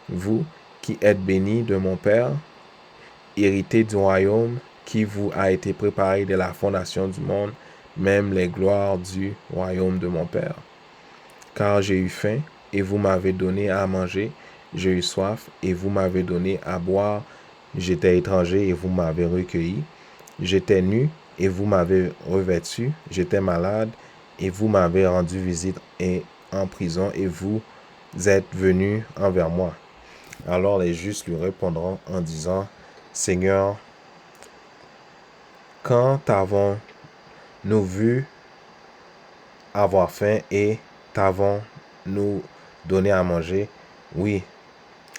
vous qui êtes bénis de mon Père, héritez du royaume qui vous a été préparé dès la fondation du monde, même les gloires du royaume de mon Père. Car j'ai eu faim, et vous m'avez donné à manger, j'ai eu soif, et vous m'avez donné à boire, j'étais étranger, et vous m'avez recueilli, j'étais nu, et vous m'avez revêtu, j'étais malade, et vous m'avez rendu visite, et en prison, et vous êtes venus envers moi. Alors les justes lui répondront en disant, Seigneur, quand t'avons-nous vu avoir faim et t'avons-nous donné à manger? Oui,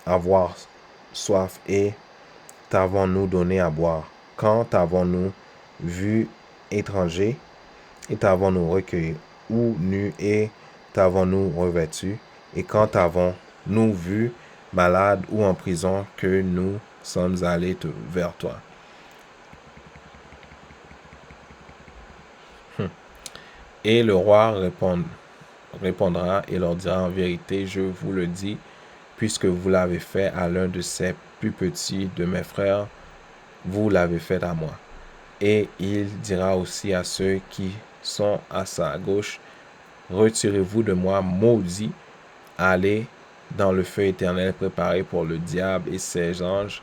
avoir soif et t'avons-nous donné à boire? Quand t'avons-nous vu étranger et t'avons-nous recueilli, ou nu et t'avons-nous revêtu? Et quand t'avons-nous vu malade ou en prison que nous sommes allés vers toi? Et le roi répondra et leur dira, en vérité, je vous le dis, puisque vous l'avez fait à l'un de ces plus petits de mes frères, vous l'avez fait à moi. Et il dira aussi à ceux qui sont à sa gauche, retirez-vous de moi, maudits, allez dans le feu éternel préparé pour le diable et ses anges,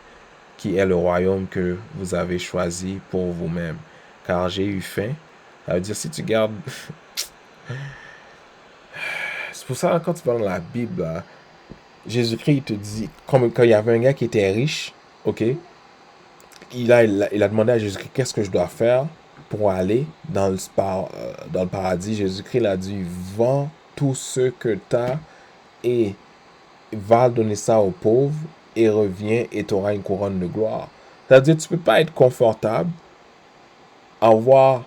qui est le royaume que vous avez choisi pour vous-même. Car j'ai eu faim. Ça veut dire, si tu gardes... C'est pour ça, quand tu vas dans la Bible, là, Jésus-Christ, il te dit, comme quand il y avait un gars qui était riche, ok, il a demandé à Jésus-Christ, qu'est-ce que je dois faire pour aller dans le paradis? Jésus-Christ a dit, vends tout ce que tu as et va donner ça aux pauvres et reviens et tu auras une couronne de gloire. C'est-à-dire, tu ne peux pas être confortable, avoir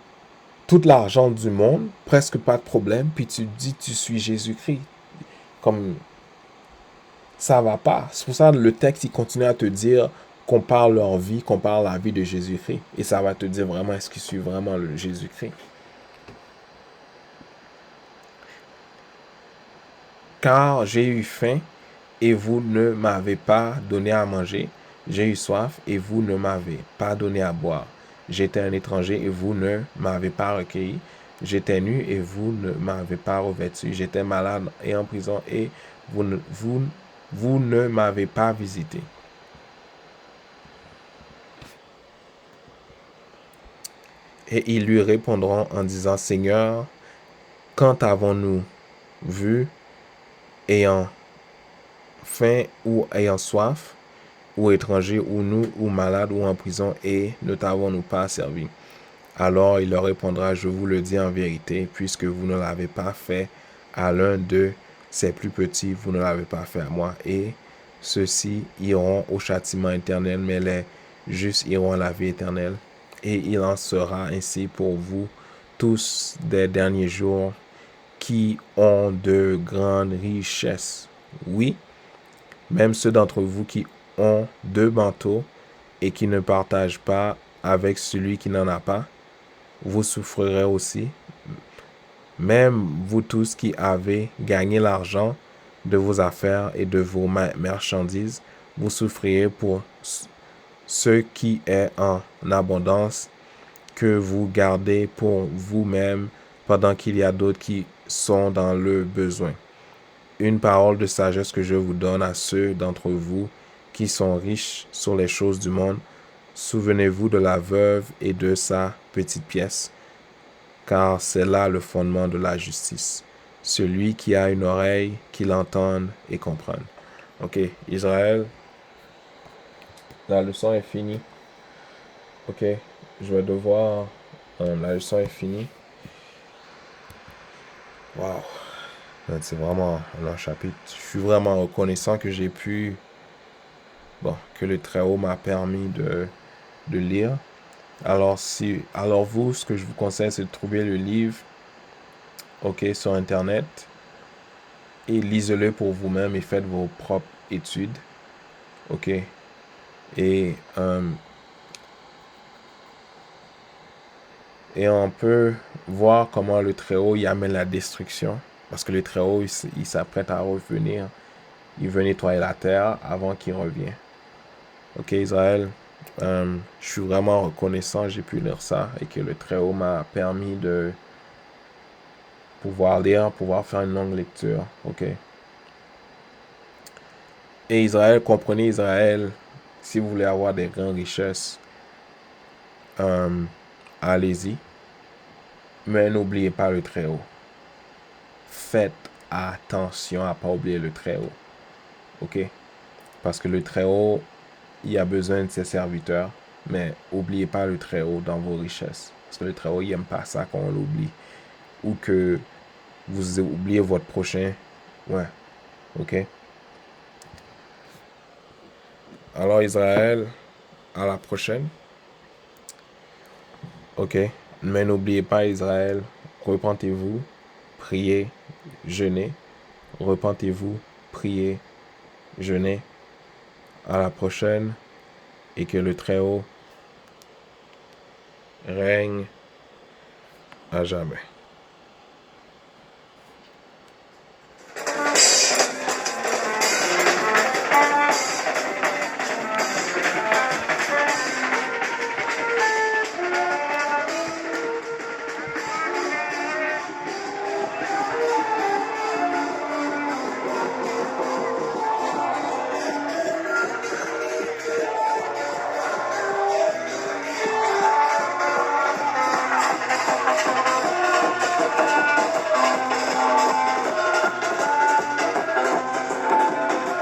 tout l'argent du monde, presque pas de problème, puis tu dis tu suis Jésus-Christ. Comme ça va pas. C'est pour ça que le texte il continue à te dire qu'on parle leur vie, qu'on parle la vie de Jésus-Christ. Et ça va te dire vraiment est-ce qu'ils suivent vraiment le Jésus-Christ. Car j'ai eu faim et vous ne m'avez pas donné à manger. J'ai eu soif et vous ne m'avez pas donné à boire. J'étais un étranger et vous ne m'avez pas recueilli. J'étais nu et vous ne m'avez pas revêtu. J'étais malade et en prison et vous ne m'avez pas visité. Et ils lui répondront en disant, Seigneur, quand avons-nous vu ayant faim ou ayant soif, ou étranger, ou nu, ou malade, ou en prison, et ne t'avons-nous pas servi? Alors il leur répondra, je vous le dis en vérité, puisque vous ne l'avez pas fait à l'un de ces plus petits, vous ne l'avez pas fait à moi. Et ceux-ci iront au châtiment éternel, mais les justes iront à la vie éternelle. Et il en sera ainsi pour vous tous des derniers jours qui ont de grandes richesses. Oui, même ceux d'entre vous qui ont 2 manteaux et qui ne partagent pas avec celui qui n'en a pas, vous souffrirez aussi. Même vous tous qui avez gagné l'argent de vos affaires et de vos marchandises, vous souffrirez pour ce qui est en abondance que vous gardez pour vous-même pendant qu'il y a d'autres qui sont dans le besoin. une parole de sagesse que je vous donne à ceux d'entre vous qui sont riches sur les choses du monde. Souvenez-vous de la veuve et de sa petite pièce, car c'est là le fondement de la justice. Celui qui a une oreille, qu'il entende et comprenne. Ok, Israël, la leçon est finie. Ok, je vais devoir... la leçon est finie. Wow, c'est vraiment un long chapitre. Je suis vraiment reconnaissant que j'ai pu... Bon, que le Très-Haut m'a permis de lire. Alors vous, ce que je vous conseille, c'est de trouver le livre, ok, sur Internet, et lisez-le pour vous-même et faites vos propres études, ok. Et on peut voir comment le Très-Haut y amène la destruction, parce que le Très-Haut, il s'apprête à revenir. Il veut nettoyer la terre avant qu'il revienne. Ok, Israël, je suis vraiment reconnaissant, j'ai pu lire ça et que le Très-Haut m'a permis de pouvoir lire, pouvoir faire une longue lecture. Ok. Et Israël, comprenez Israël, si vous voulez avoir des grandes richesses, allez-y. Mais n'oubliez pas le Très-Haut. Faites attention à ne pas oublier le Très-Haut. Ok? Parce que le Très-Haut, il a besoin de ses serviteurs. Mais n'oubliez pas le Très-Haut dans vos richesses. Parce que le Très-Haut, il n'aime pas ça quand on l'oublie. Ou que vous oubliez votre prochain. Ouais. Ok? Alors Israël, à la prochaine. Ok? Mais n'oubliez pas Israël, repentez-vous, priez, jeûnez. Repentez-vous, priez, jeûnez. À la prochaine. Et que le Très-Haut règne à jamais.